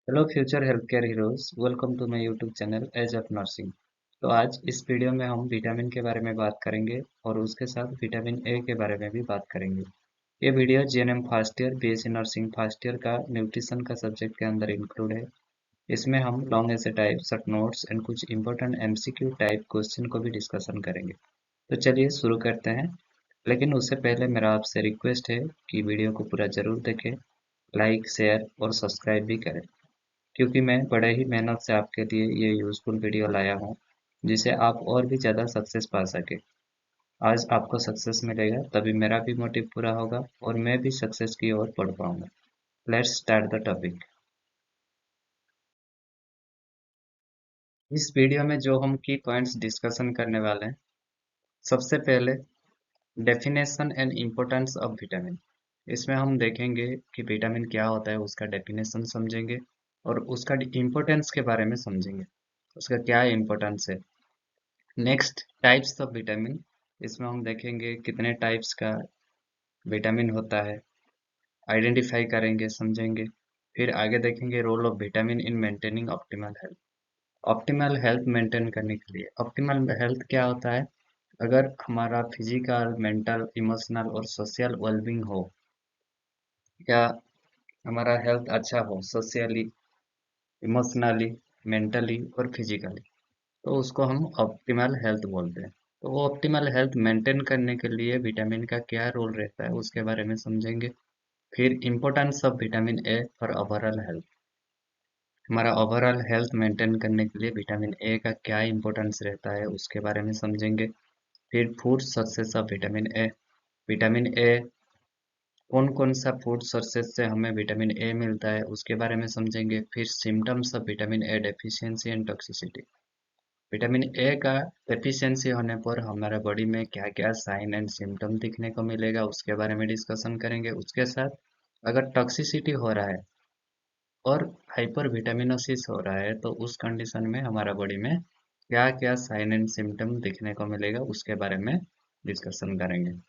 Hello future health care heroes, welcome to my YouTube channel age of nursing. तो आज इस video में हम विटामिन के बारे में बात करेंगे और उसके साथ विटामिन ए के बारे में भी बात करेंगे। ये video GNM first year BSc nursing first year का न्यूट्रिशन का सब्जेक्ट के अंदर इंक्लूड है। इसमें हम लॉन्ग ऐसे टाइप शॉर्ट नोट्स एंड कुछ इंपॉर्टेंट एमसीक्यू टाइप क्वेश्चन को भी डिस्कशन करेंगे। तो चलिए शुरू करते हैं। लेकिन उससे पहले मेरा आपसे रिक्वेस्ट है कि वीडियो को पूरा जरूर देखें, लाइक शेयर और सब्सक्राइब भी करें, क्योंकि मैं बड़े ही मेहनत से आपके लिए ये यूज़फुल वीडियो लाया हूँ, जिसे आप और भी ज़्यादा सक्सेस पा सके। आज आपको सक्सेस मिलेगा तभी मेरा भी मोटिव पूरा होगा और मैं भी सक्सेस की ओर बढ़ पाऊंगा। Let's start the topic. इस वीडियो में जो हम की पॉइंट्स डिस्कशन करने वाले हैं, सबसे पहले definition and importance of vitamin. इसमें हम देखेंगे कि विटामिन क्या होता है, उसका डेफिनेशन समझेंगे और उसका इम्पोर्टेंस के बारे में समझेंगे, उसका क्या इम्पोर्टेंस है। Next, types of vitamin. इसमें हम देखेंगे कितने टाइप्स का विटामिन होता है, आइडेंटिफाई करेंगे, समझेंगे। फिर आगे देखेंगे role of vitamin in maintaining optimal health. Optimal health maintain करने के लिए, ऑप्टिमल हेल्थ क्या होता है? अगर हमारा फिजिकल, मेंटल, इमोशनल और सोशल वेलबींग हो, या हमारा हेल्थ अच्छा हो सोशली, इमोशनली, मेंटली और फिजिकली, तो उसको हम ऑप्टिमल हेल्थ बोलते हैं। तो वो ऑप्टिमल हेल्थ मेंटेन करने के लिए विटामिन का क्या रोल रहता है उसके बारे में समझेंगे। फिर importance of vitamin A for overall health. हमारा ओवरऑल हेल्थ मेंटेन करने के लिए विटामिन ए का क्या इम्पोर्टेंस रहता है उसके बारे में समझेंगे। फिर food sources of vitamin A. Vitamin A कौन कौन सा फूड सोर्सेस से हमें विटामिन ए मिलता है उसके बारे में समझेंगे। फिर symptoms of vitamin A deficiency and toxicity. Vitamin A का डेफिशिएंसी होने पर हमारे बॉडी में क्या क्या साइन एंड सिम्टम दिखने को मिलेगा उसके बारे में डिस्कशन करेंगे। उसके साथ अगर टॉक्सिसिटी हो रहा है और हाइपर विटामिनोसिस हो रहा है, तो उस कंडीशन में हमारा बॉडी में क्या क्या साइन एंड सिम्टम दिखने को मिलेगा उसके बारे में डिस्कशन करेंगे।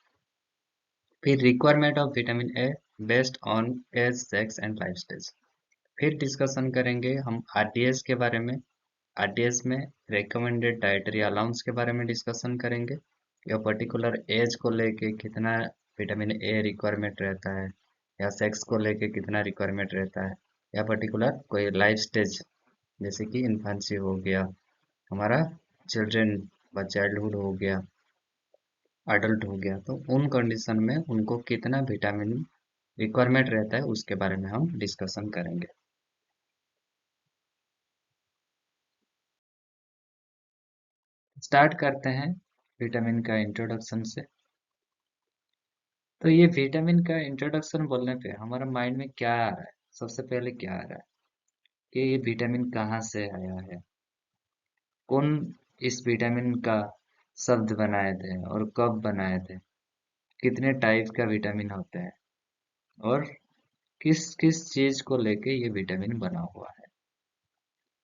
फिर requirement of vitamin A based on age, sex and life stage. फिर डिस्कशन करेंगे हम आरडीएस के बारे में। आरडीएस में रिकमेंडेड डाइटरी अलाउंस के बारे में डिस्कशन करेंगे, या पर्टिकुलर एज को लेके कितना विटामिन ए रिक्वायरमेंट रहता है, या सेक्स को लेके कितना रिक्वायरमेंट रहता है, या पर्टिकुलर कोई लाइफ स्टेज जैसे कि इन्फेंसी हो गया, हमारा चिल्ड्रन व चाइल्डहुड हो गया, अडल्ट हो गया, तो उन कंडीशन में उनको कितना विटामिन रिक्वायरमेंट रहता है उसके बारे में हम डिस्कशन करेंगे। स्टार्ट करते हैं विटामिन का इंट्रोडक्शन से। तो ये विटामिन का इंट्रोडक्शन बोलने पे हमारा माइंड में क्या आ रहा है? सबसे पहले क्या आ रहा है कि ये विटामिन कहाँ से आया है, कौन इस विटामिन का शब्द बनाए थे और कब बनाए थे, कितने टाइप का विटामिन होते हैं और किस किस चीज को लेके ये विटामिन बना हुआ है।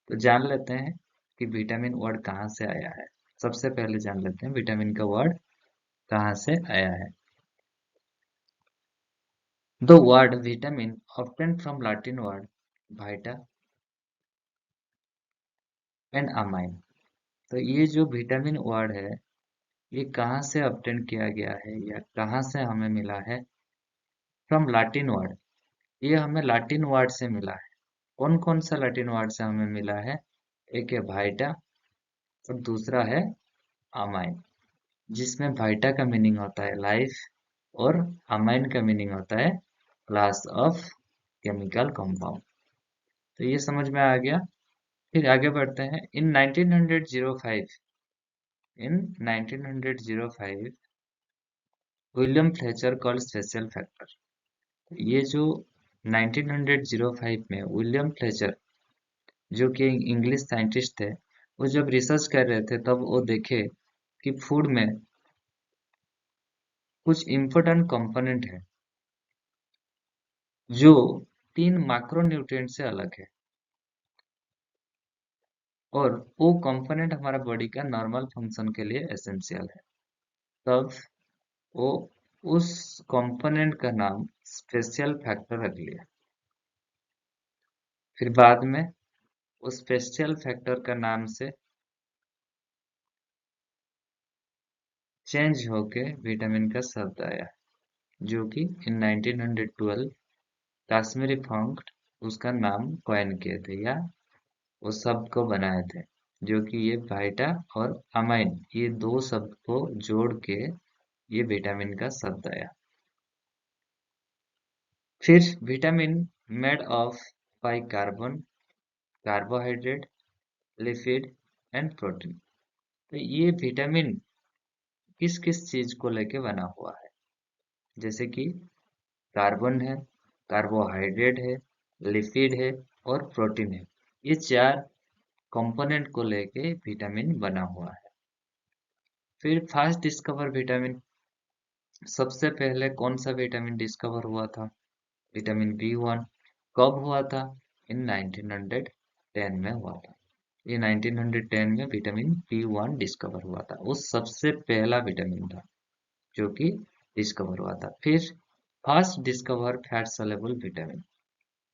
तो जान लेते हैं कि विटामिन वर्ड कहाँ से आया है। सबसे पहले जान लेते हैं विटामिन का वर्ड कहाँ से आया है। The word vitamin, obtained from Latin word vita and amine। तो ये जो विटामिन वर्ड है, ये कहाँ से obtain किया गया है या कहाँ से हमें मिला है? From Latin word. ये हमें लाटिन वर्ड से मिला है। कौन कौन सा लाटिन वर्ड से हमें मिला है? एक है वाइटा और दूसरा है अमाइन, जिसमें वाइटा का मीनिंग होता है लाइफ और अमाइन का मीनिंग होता है क्लास ऑफ केमिकल कंपाउंड। तो ये समझ में आ गया। फिर आगे बढ़ते हैं। इन 1905 William Fletcher called special factor. ये जो 1905 में विलियम फ्लेचर, जो कि इंग्लिश साइंटिस्ट थे, वो जब रिसर्च कर रहे थे तब वो देखे कि फूड में कुछ इम्पोर्टेंट कंपोनेंट है जो 3 मैक्रोन्यूट्रिएंट से अलग है, और वो कंपोनेंट हमारा बॉडी का नॉर्मल फंक्शन के लिए एसेंशियल है। तब वो उस कंपोनेंट का नाम स्पेशल फैक्टर रख लिया। फिर बाद में उस स्पेशल फैक्टर का नाम से चेंज होके विटामिन का शब्द आया, जो कि इन 1912 काश्मीरी फंक उसका नाम कॉइन किए थे या उस शब्द को बनाए थे, जो कि ये वाइटा और अमाइन ये दो शब्द को जोड़ के ये विटामिन का शब्द आया। फिर vitamin made of by carbon, carbohydrate, lipid and protein. तो ये विटामिन किस किस चीज को लेके बना हुआ है, जैसे कि कार्बन है, कार्बोहाइड्रेट है, लिपिड है और प्रोटीन है। ये चार कंपोनेंट को लेके विटामिन बना हुआ है। फिर फास्ट डिस्कवर विटामिन, सबसे पहले कौन सा विटामिन डिस्कवर हुआ था? Vitamin B 1। कब हुआ था? इन 1910 में हुआ था। ये 1910 में विटामिन बी 1 डिस्कवर हुआ था। वो सबसे पहला विटामिन था जो कि डिस्कवर हुआ था। फिर first discover fat soluble vitamin.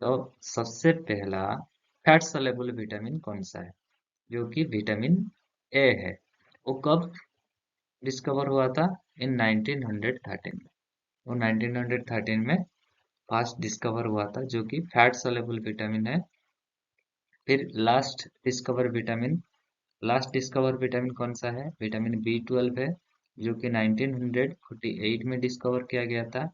तो सबसे पहला फैट सॉल्युबल विटामिन कौन सा है? जो कि विटामिन ए है। वो कब डिस्कवर हुआ था? इन 1913 में। वो 1913 में फर्स्ट डिस्कवर हुआ था, जो कि फैट सॉल्युबल विटामिन है। फिर लास्ट डिस्कवर विटामिन कौन सा है? विटामिन बी 12 है, जो कि 1948 में डिस्कवर किया गया था।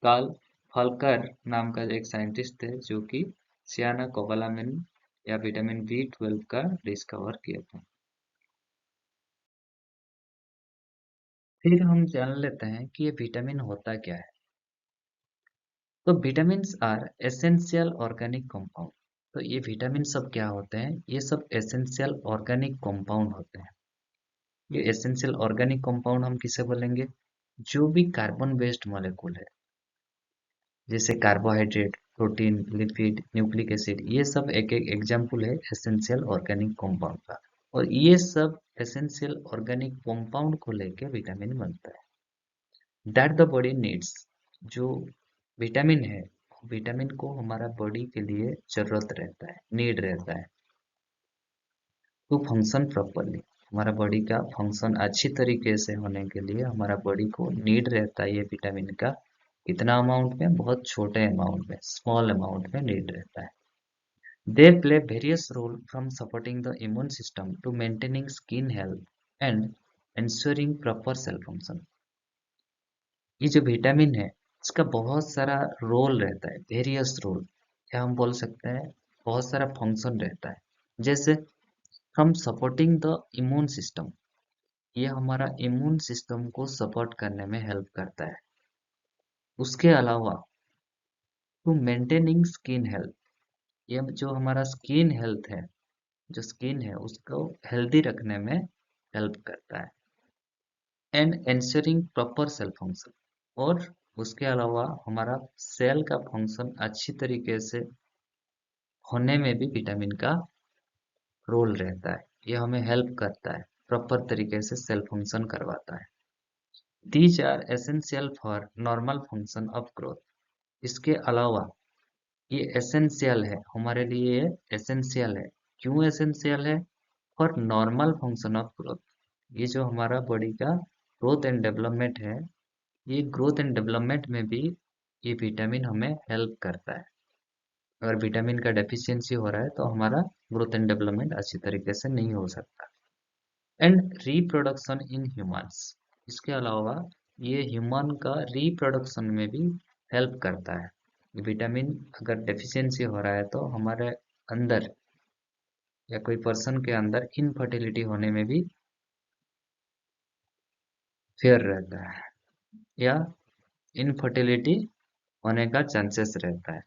कार्ल फल्कर नाम का एक साइंटिस्ट थे, जो कि सियाना कोबालामिन या विटामिन बी 12 का डिस्कवर किया था। फिर हम जान लेते हैं कि ये विटामिन होता क्या है। तो vitamins are essential organic compound. तो ये विटामिन सब क्या होते हैं? ये सब एसेंशियल ऑर्गेनिक कंपाउंड होते हैं। ये एसेंशियल ऑर्गेनिक कंपाउंड हम किसे बोलेंगे? जो भी कार्बन बेस्ड मॉलिक्यूल है, जैसे carbohydrate, protein, lipid, nucleic acid, ये सब एक एक एग्जाम्पल है एसेंशियल ऑर्गेनिक कंपाउंड का। और ये सब एसेंशियल ऑर्गेनिक कंपाउंड को लेके विटामिन बनता है, दैट द बॉडी नीड्स। जो विटामिन है, विटामिन को हमारा बॉडी के लिए जरूरत रहता है, नीड रहता है टू फंक्शन प्रॉपरली। हमारा बॉडी का फंक्शन अच्छी तरीके से होने के लिए हमारा बॉडी को नीड रहता है ये विटामिन का। कितना अमाउंट में? बहुत छोटे अमाउंट में, स्मॉल अमाउंट में नीड रहता है। They play various role from supporting the immune system to maintaining skin health and ensuring proper cell function. ये जो विटामिन है, इसका बहुत सारा रोल रहता है, वेरियस रोल, या हम बोल सकते हैं बहुत सारा फंक्शन रहता है। जैसे from supporting the immune system, ये हमारा इम्यून सिस्टम को सपोर्ट करने में हेल्प करता है। उसके अलावा टू मेंटेनिंग स्किन हेल्थ, ये जो हमारा स्किन हेल्थ है, जो स्किन है उसको हेल्दी रखने में हेल्प करता है। And ensuring proper cell function, और उसके अलावा हमारा सेल का फंक्शन अच्छी तरीके से होने में भी विटामिन का रोल रहता है। ये हमें हेल्प करता है, प्रॉपर तरीके से सेल फंक्शन करवाता है। These are essential for normal function of growth. इसके अलावा ये एसेंशियल है हमारे लिए, ये एसेंशियल है। क्यों एसेंशियल है? For normal function of growth. ये जो हमारा बॉडी का ग्रोथ एंड डेवलपमेंट है, ये ग्रोथ एंड डेवलपमेंट में भी ये विटामिन हमें हेल्प करता है। अगर विटामिन का डेफिशिएंसी हो रहा है तो हमारा ग्रोथ एंड डेवलपमेंट अच्छी तरीके से नहीं हो सकता। एंड रिप्रोडक्शन इन ह्यूमंस, इसके अलावा ये ह्यूमन का रिप्रोडक्शन में भी हेल्प करता है। विटामिन अगर डेफिशिएंसी हो रहा है तो हमारे अंदर या कोई पर्सन के अंदर इनफर्टिलिटी होने में भी फेयर रहता है, या इनफर्टिलिटी होने का चांसेस रहता है।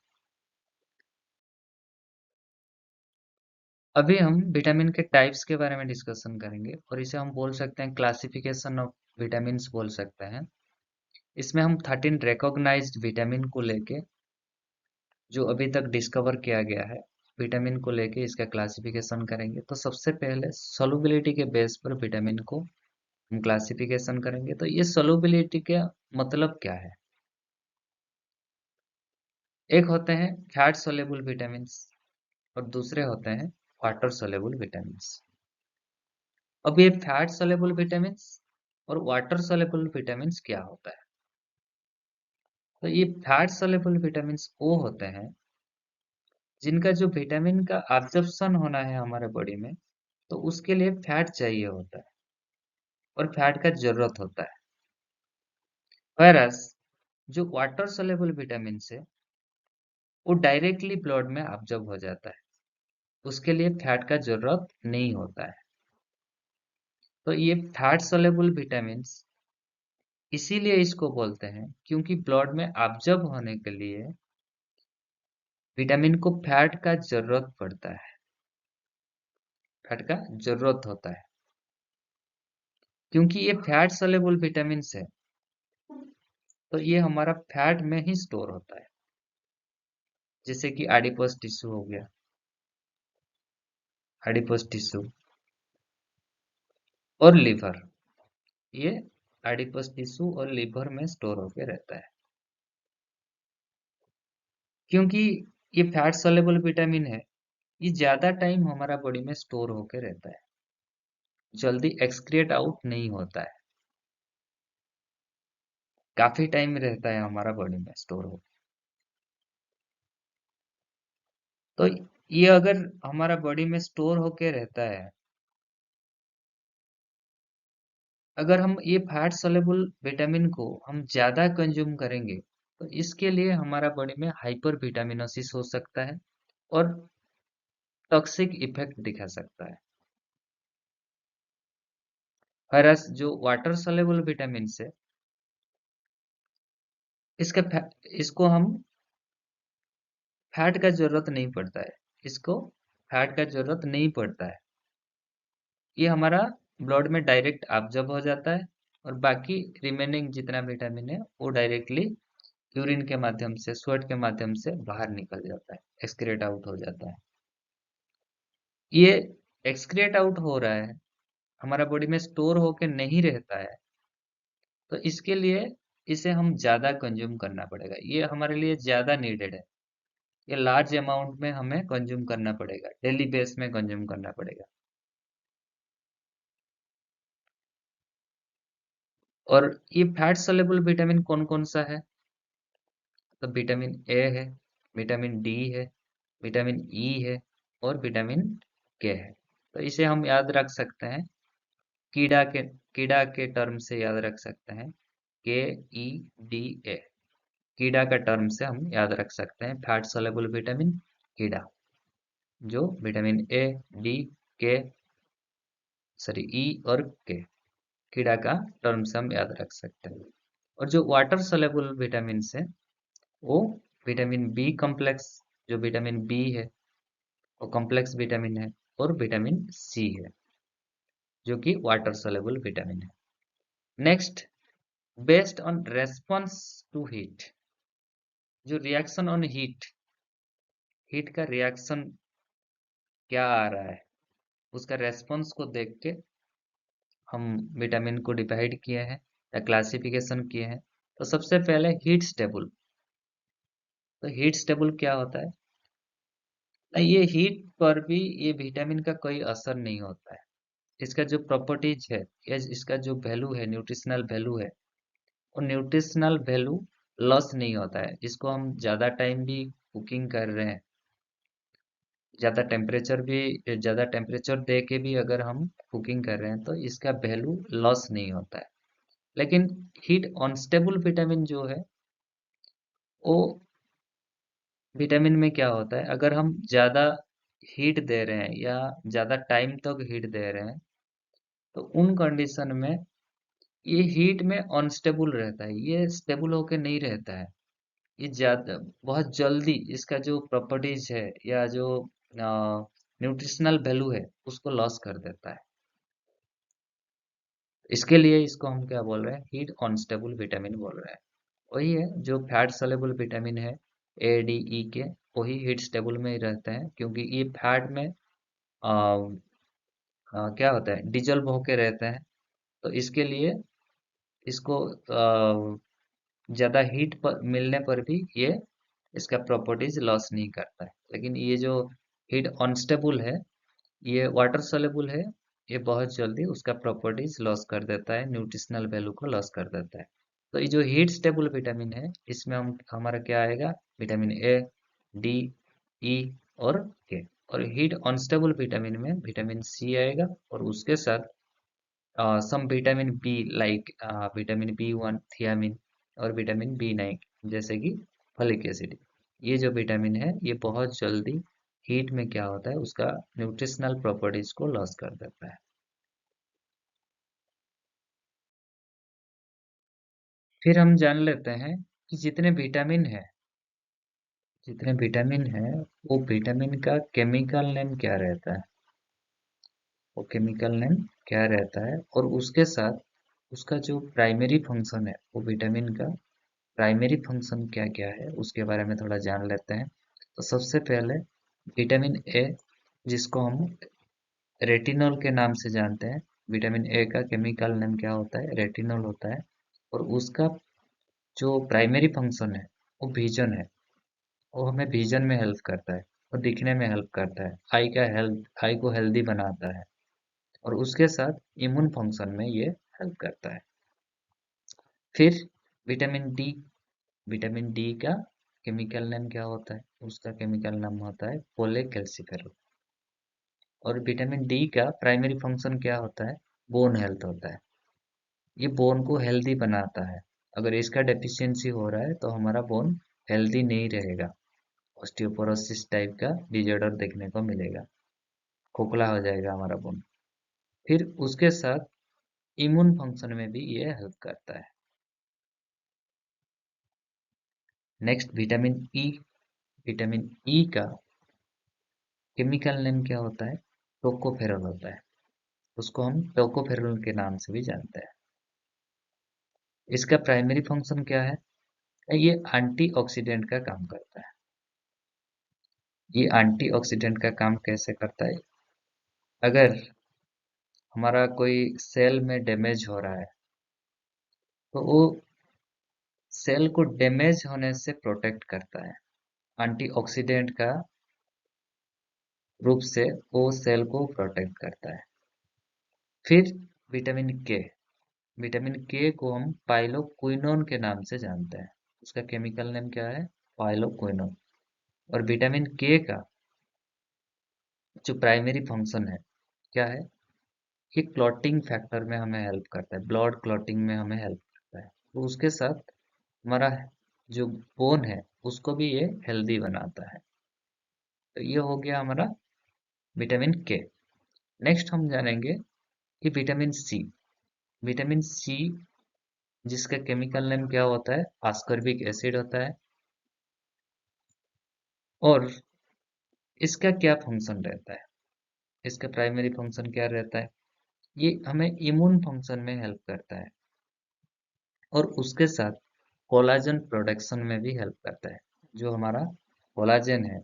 अभी हम विटामिन के टाइप्स के बारे में डिस्कशन करेंगे, और इसे हम बोल सकते हैं क्लासिफिकेशन ऑफ विटामिन्स बोल सकते हैं। इसमें हम 13 रिकॉग्नाइज्ड विटामिन को लेके, जो अभी तक डिस्कवर किया गया है, विटामिन को लेके इसका क्लासिफिकेशन करेंगे। तो सबसे पहले सोलुबिलिटी के बेस पर विटामिन को हम क्लासिफिकेशन करेंगे। तो ये सोलुबिलिटी का मतलब क्या है? एक होते हैं फैट सोल्युबल विटामिन, और दूसरे होते हैं वाटर सोल्यूबल विटामिन। अब ये फैट सोल्यूबल विटामिन और वाटर सोल्यूबल विटामिन क्या होता है? तो ये फैट सोल्यूबल विटामिन वो होते हैं जिनका जो विटामिन का एब्जॉर्प्शन होना है हमारे बॉडी में, तो उसके लिए फैट चाहिए होता है और फैट का जरूरत होता है। whereas जो वाटर सोल्यूबल विटामिन है वो डायरेक्टली ब्लड में अब्जॉर्ब हो जाता है, उसके लिए फैट का जरूरत नहीं होता है। तो ये फैट सोल्यूबल विटामिन इसीलिए इसको बोलते हैं क्योंकि ब्लड में अब्जॉर्ब होने के लिए विटामिन को फैट का जरूरत पड़ता है, फैट का जरूरत होता है। क्योंकि ये फैट सोल्यूबल विटामिन है तो ये हमारा फैट में ही स्टोर होता है, जैसे कि एडिपोज टिश्यू हो गया, एडिपोज टिश्यू और लिवर, ये एडिपोज टिश्यू और लिवर में स्टोर होके रहता है। क्योंकि ये फैट सोल्यूबल विटामिन है, ये ज्यादा टाइम हमारा बॉडी में स्टोर होके रहता है, जल्दी एक्सक्रिएट आउट नहीं होता है, काफी टाइम रहता है हमारा बॉडी में स्टोर हो। तो ये अगर हमारा बॉडी में स्टोर होके रहता है, अगर हम ये फैट सोल्यूबल विटामिन को हम ज्यादा कंज्यूम करेंगे तो इसके लिए हमारा बॉडी में हाइपर विटामिनोसिस हो सकता है और टॉक्सिक इफेक्ट दिखा सकता है। हरस जो वाटर सोल्यूबल विटामिन है, इसको हम फैट का जरूरत नहीं पड़ता है, इसको फैट का जरूरत नहीं पड़ता है, ये हमारा ब्लड में डायरेक्ट अब्जॉर्ब हो जाता है और बाकी रिमेनिंग जितना विटामिन है वो डायरेक्टली यूरिन के माध्यम से, स्वेट के माध्यम से बाहर निकल जाता है, एक्सक्रीट आउट हो जाता है। ये एक्सक्रीट आउट हो रहा है, हमारा बॉडी में स्टोर होके नहीं रहता है, तो इसके लिए इसे हम ज्यादा कंज्यूम करना पड़ेगा, ये हमारे लिए ज्यादा नीडेड है, ये लार्ज अमाउंट में हमें कंज्यूम करना पड़ेगा, डेली बेस में कंज्यूम करना पड़ेगा। और ये फैट सोल्यूबल विटामिन कौन कौन सा है? तो विटामिन ए है, विटामिन डी है, विटामिन ई है और विटामिन के है। तो इसे हम याद रख सकते हैं, कीड़ा के टर्म से याद रख सकते हैं, KEDA, कीड़ा का टर्म से हम याद रख सकते हैं फैट सोल्यूबल विटामिन कीड़ा, जो विटामिन ए, डी, के, सॉरी ई और के, कीड़ा का टर्म से हम याद रख सकते हैं। और जो वाटर सोल्यूबल विटामिन है वो विटामिन बी कॉम्प्लेक्स, जो विटामिन बी है वो कॉम्प्लेक्स विटामिन है, और विटामिन सी है जो कि वाटर सोल्यूबल विटामिन है। Next, based on response to heat, जो रिएक्शन ऑन हीट, हीट का रिएक्शन क्या आ रहा है उसका रेस्पॉन्स को देख के हम विटामिन को डिवाइड किए हैं या क्लासिफिकेशन किए हैं। तो सबसे पहले हीट स्टेबल। तो हीट स्टेबल क्या होता है? ये हीट पर भी ये विटामिन का कोई असर नहीं होता है, इसका जो प्रॉपर्टीज है या इसका जो वैल्यू है, न्यूट्रिशनल वैल्यू है, वो न्यूट्रिशनल वैल्यू लॉस नहीं होता है। इसको हम ज्यादा टाइम भी कुकिंग कर रहे हैं, ज्यादा टेम्परेचर दे के भी अगर हम कुकिंग कर रहे हैं तो इसका वैल्यू लॉस नहीं होता है। लेकिन हीट अनस्टेबल विटामिन जो है वो विटामिन में क्या होता है, अगर हम ज्यादा हीट दे रहे हैं या ज्यादा टाइम तक हीट दे रहे हैं तो उन कंडीशन में ये हीट में अनस्टेबल रहता है, ये स्टेबल होके नहीं रहता है, ये ज्यादा बहुत जल्दी इसका जो प्रॉपर्टीज है या जो न्यूट्रिशनल वैल्यू है उसको लॉस कर देता है। इसके लिए इसको हम क्या बोल रहे हैं, हीट अनस्टेबल विटामिन बोल रहे हैं। वही है जो फैट सोल्यूबल विटामिन है, ADE के, वही हीट स्टेबल में ही रहते हैं क्योंकि ये फैट में क्या होता है, डिजल्व होके रहते हैं। तो इसके लिए इसको ज्यादा हीट पर मिलने पर भी ये इसका प्रॉपर्टीज लॉस नहीं करता है। लेकिन ये जो हीट अनस्टेबल है, ये वाटर सोल्यूबल है, ये बहुत जल्दी उसका प्रॉपर्टीज लॉस कर देता है, न्यूट्रिशनल वैल्यू को लॉस कर देता है। तो ये जो हीट स्टेबल विटामिन है, इसमें हम हमारा क्या आएगा, विटामिन ए, डी, ई और के। और हीट अनस्टेबल विटामिन में विटामिन सी आएगा, और उसके साथ some vitamin B like vitamin B 1, thiamine, और विटामिन बी 9 जैसे कि फॉलिक एसिड। ये जो विटामिन है ये बहुत जल्दी हीट में क्या होता है, उसका न्यूट्रिशनल प्रॉपर्टीज को लॉस कर देता है। फिर हम जान लेते हैं कि जितने विटामिन है वो विटामिन का केमिकल नेम क्या रहता है, वो केमिकल नेम क्या रहता है, और उसके साथ उसका जो प्राइमरी फंक्शन है, वो विटामिन का प्राइमरी फंक्शन क्या क्या है उसके बारे में थोड़ा जान लेते हैं। तो सबसे पहले विटामिन ए, जिसको हम रेटिनॉल के नाम से जानते हैं। विटामिन ए का केमिकल नेम क्या होता है, रेटिनॉल होता है। और उसका जो प्राइमरी फंक्शन है वो विजन है, वो हमें विजन में हेल्प करता है और दिखने में हेल्प करता है, आई को हेल्दी बनाता है, और उसके साथ इम्यून फंक्शन में ये हेल्प करता है। फिर विटामिन डी, विटामिन डी का केमिकल नेम क्या होता है, उसका केमिकल नाम होता है कोलेकैल्सिफेरॉल। और विटामिन डी का प्राइमरी फंक्शन क्या होता है, बोन हेल्थ होता है, ये बोन को हेल्दी बनाता है। अगर इसका डेफिशिएंसी हो रहा है तो हमारा बोन हेल्दी नहीं रहेगा, ऑस्टियोपोरोसिस टाइप का डिजॉर्डर देखने को मिलेगा, खोखला हो जाएगा हमारा बोन। फिर उसके साथ इम्यून फंक्शन में भी ये हेल्प करता है। Next vitamin E, vitamin E का केमिकल नेम क्या होता है, टोकोफेरॉल होता है, उसको हम टोकोफेरॉल के नाम से भी जानते हैं। इसका प्राइमरी फंक्शन क्या है, ये एंटीऑक्सीडेंट का काम करता है। ये एंटीऑक्सीडेंट का काम कैसे करता है, अगर हमारा कोई सेल में डैमेज हो रहा है तो वो सेल को डैमेज होने से प्रोटेक्ट करता है, एंटीऑक्सीडेंट का रूप से वो सेल को प्रोटेक्ट करता है। फिर विटामिन के, विटामिन के को हम पाइलोक्विनोन के नाम से जानते हैं, उसका केमिकल नेम क्या है, पाइलोक्विनोन। और विटामिन के का जो प्राइमरी फंक्शन है क्या है, ये क्लॉटिंग फैक्टर में हमें हेल्प करता है, ब्लड क्लॉटिंग में हमें हेल्प करता है। तो उसके साथ हमारा जो बोन है उसको भी ये हेल्दी बनाता है। तो ये हो गया हमारा विटामिन के। नेक्स्ट हम जानेंगे कि विटामिन सी, विटामिन सी जिसका केमिकल नेम क्या होता है, आस्कॉर्बिक एसिड होता है। और इसका क्या फंक्शन रहता है, इसका प्राइमरी फंक्शन क्या रहता है, ये हमें इम्यून फंक्शन में हेल्प करता है, और उसके साथ कोलाजन प्रोडक्शन में भी हेल्प करता है। जो हमारा कोलाजन है,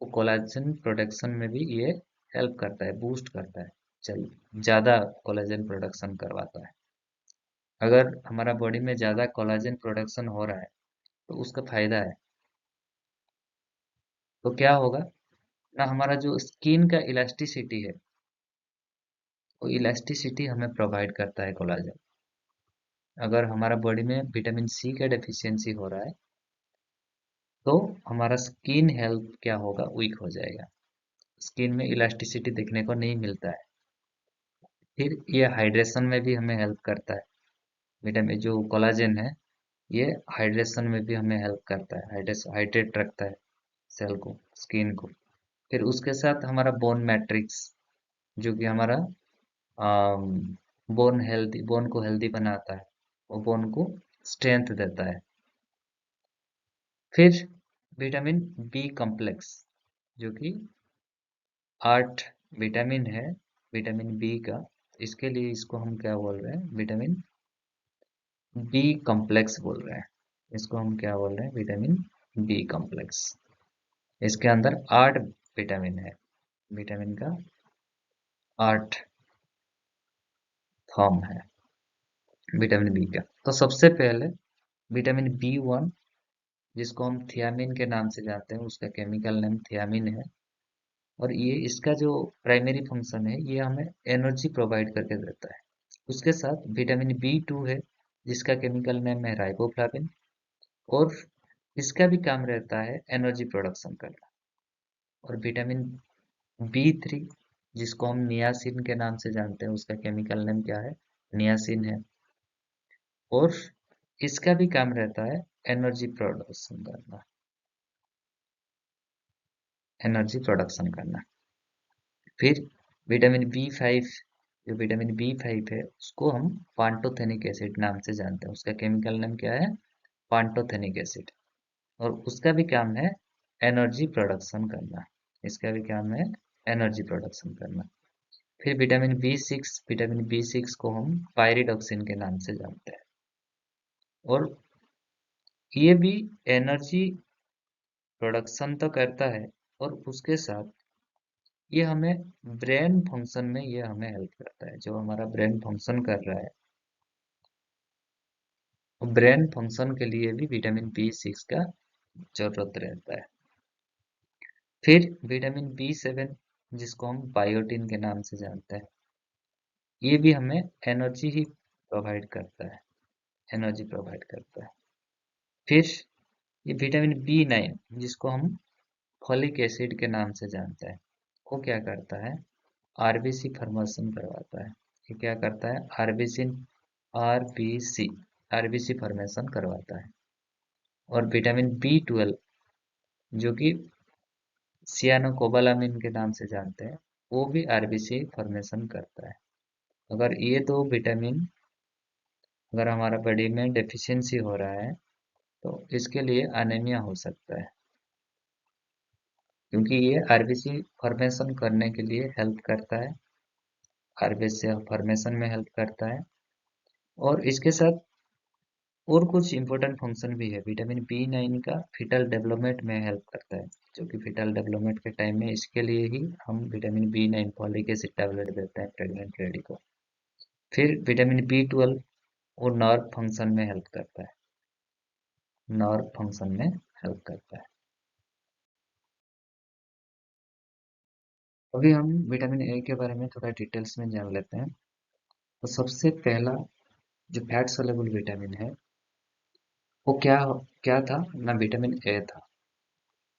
वो कोलाजन प्रोडक्शन में भी ये हेल्प करता है, बूस्ट करता है, चल ज्यादा कोलाजन प्रोडक्शन करवाता है। अगर हमारा बॉडी में ज्यादा कोलाजन प्रोडक्शन हो रहा है तो उसका फायदा है। तो क्या होगा ना, हमारा जो स्किन का इलास्टिसिटी है, वो इलास्टिसिटी हमें प्रोवाइड करता है कोलाजन। अगर हमारा बॉडी में विटामिन सी का डेफिशिएंसी हो रहा है तो हमारा स्किन हेल्थ क्या होगा, वीक हो जाएगा, स्किन में इलास्टिसिटी देखने को नहीं मिलता है। फिर ये हाइड्रेशन में भी हमें हेल्प करता है, विटामिन जो कोलाजन है ये हाइड्रेशन में भी हमें हेल्प करता है, हाइड्रेट रखता है सेल को, स्किन को। फिर उसके साथ हमारा बोन मैट्रिक्स, जो कि हमारा बोन को हेल्दी बनाता है, वो बोन को स्ट्रेंथ देता है। फिर विटामिन बी कॉम्प्लेक्स, जो कि 8 विटामिन है, विटामिन बी का, इसके लिए इसको हम क्या बोल रहे हैं, विटामिन बी कॉम्प्लेक्स बोल रहे हैं। इसको हम क्या बोल रहे हैं, विटामिन बी कॉम्प्लेक्स। इसके अंदर 8 विटामिन है, विटामिन का 8 फॉर्म है विटामिन बी का। तो सबसे पहले विटामिन बी 1, जिसको हम थियामिन के नाम से जानते हैं, उसका केमिकल नेम थियामिन है। और ये इसका जो प्राइमरी फंक्शन है ये हमें एनर्जी प्रोवाइड करके देता है। उसके साथ विटामिन बी 2 है जिसका केमिकल नेम है राइबोफ्लाविन, और इसका भी काम रहता है एनर्जी प्रोडक्शन करना। और विटामिन बी 3 जिसको हम नियासिन के नाम से जानते हैं, उसका केमिकल नेम क्या है, नियासिन है, और इसका भी काम रहता है एनर्जी प्रोडक्शन करना, एनर्जी प्रोडक्शन करना। फिर विटामिन बी 5, जो विटामिन बी 5 है उसको हम पांटोथेनिक एसिड नाम से जानते हैं, उसका केमिकल नेम क्या है, पांटोथेनिक एसिड, और उसका भी काम है एनर्जी प्रोडक्शन करना, इसका भी काम है एनर्जी प्रोडक्शन करना। फिर विटामिन बी 6 को हम पायरिडॉक्सिन के नाम से जानते हैं, और ये भी एनर्जी प्रोडक्शन तो करता है, और उसके साथ ये हमें ब्रेन फंक्शन में ये हमें हेल्प करता है। जो हमारा ब्रेन फंक्शन कर रहा है, ब्रेन फंक्शन के लिए भी विटामिन बी 6 का जरूरत रहता है। फिर विटामिन बी 7 जिसको हम बायोटिन के नाम से जानते हैं, ये भी हमें एनर्जी ही प्रोवाइड करता है, एनर्जी प्रोवाइड करता है। फिर ये विटामिन बी 9 जिसको हम फॉलिक एसिड के नाम से जानते हैं, वो क्या करता है, आरबीसी फॉर्मेशन करवाता है। ये क्या करता है, आरबीसी आरबीसी फॉर्मेशन करवाता है। और विटामिन बी 12 जो कि सियानोकोबालामिन के नाम से जानते हैं, वो भी आरबीसी फॉर्मेशन करता है। अगर ये दो विटामिन अगर हमारा बॉडी में डेफिशिएंसी हो रहा है तो इसके लिए अनीमिया हो सकता है, क्योंकि ये आरबीसी फॉर्मेशन करने के लिए हेल्प करता है, आरबीसी फॉर्मेशन में हेल्प करता है। और इसके साथ और कुछ इंपॉर्टेंट फंक्शन भी है। विटामिन बी 9 का फीटल डेवलपमेंट में हेल्प करता है, जो कि फीटल डेवलपमेंट के टाइम में इसके लिए ही हम vitamin B 9 folic acid tablet देते हैं प्रेग्नेंट लेडी को। फिर विटामिन बी 12 वो नर्व फंक्शन में हेल्प करता है, नर्व फंक्शन में हेल्प करता है। अभी हम विटामिन ए के बारे में थोड़ा डिटेल्स में जान लेते हैं। तो सबसे पहला जो फैट सोल्यूबल विटामिन है वो क्या क्या था ना, विटामिन ए था।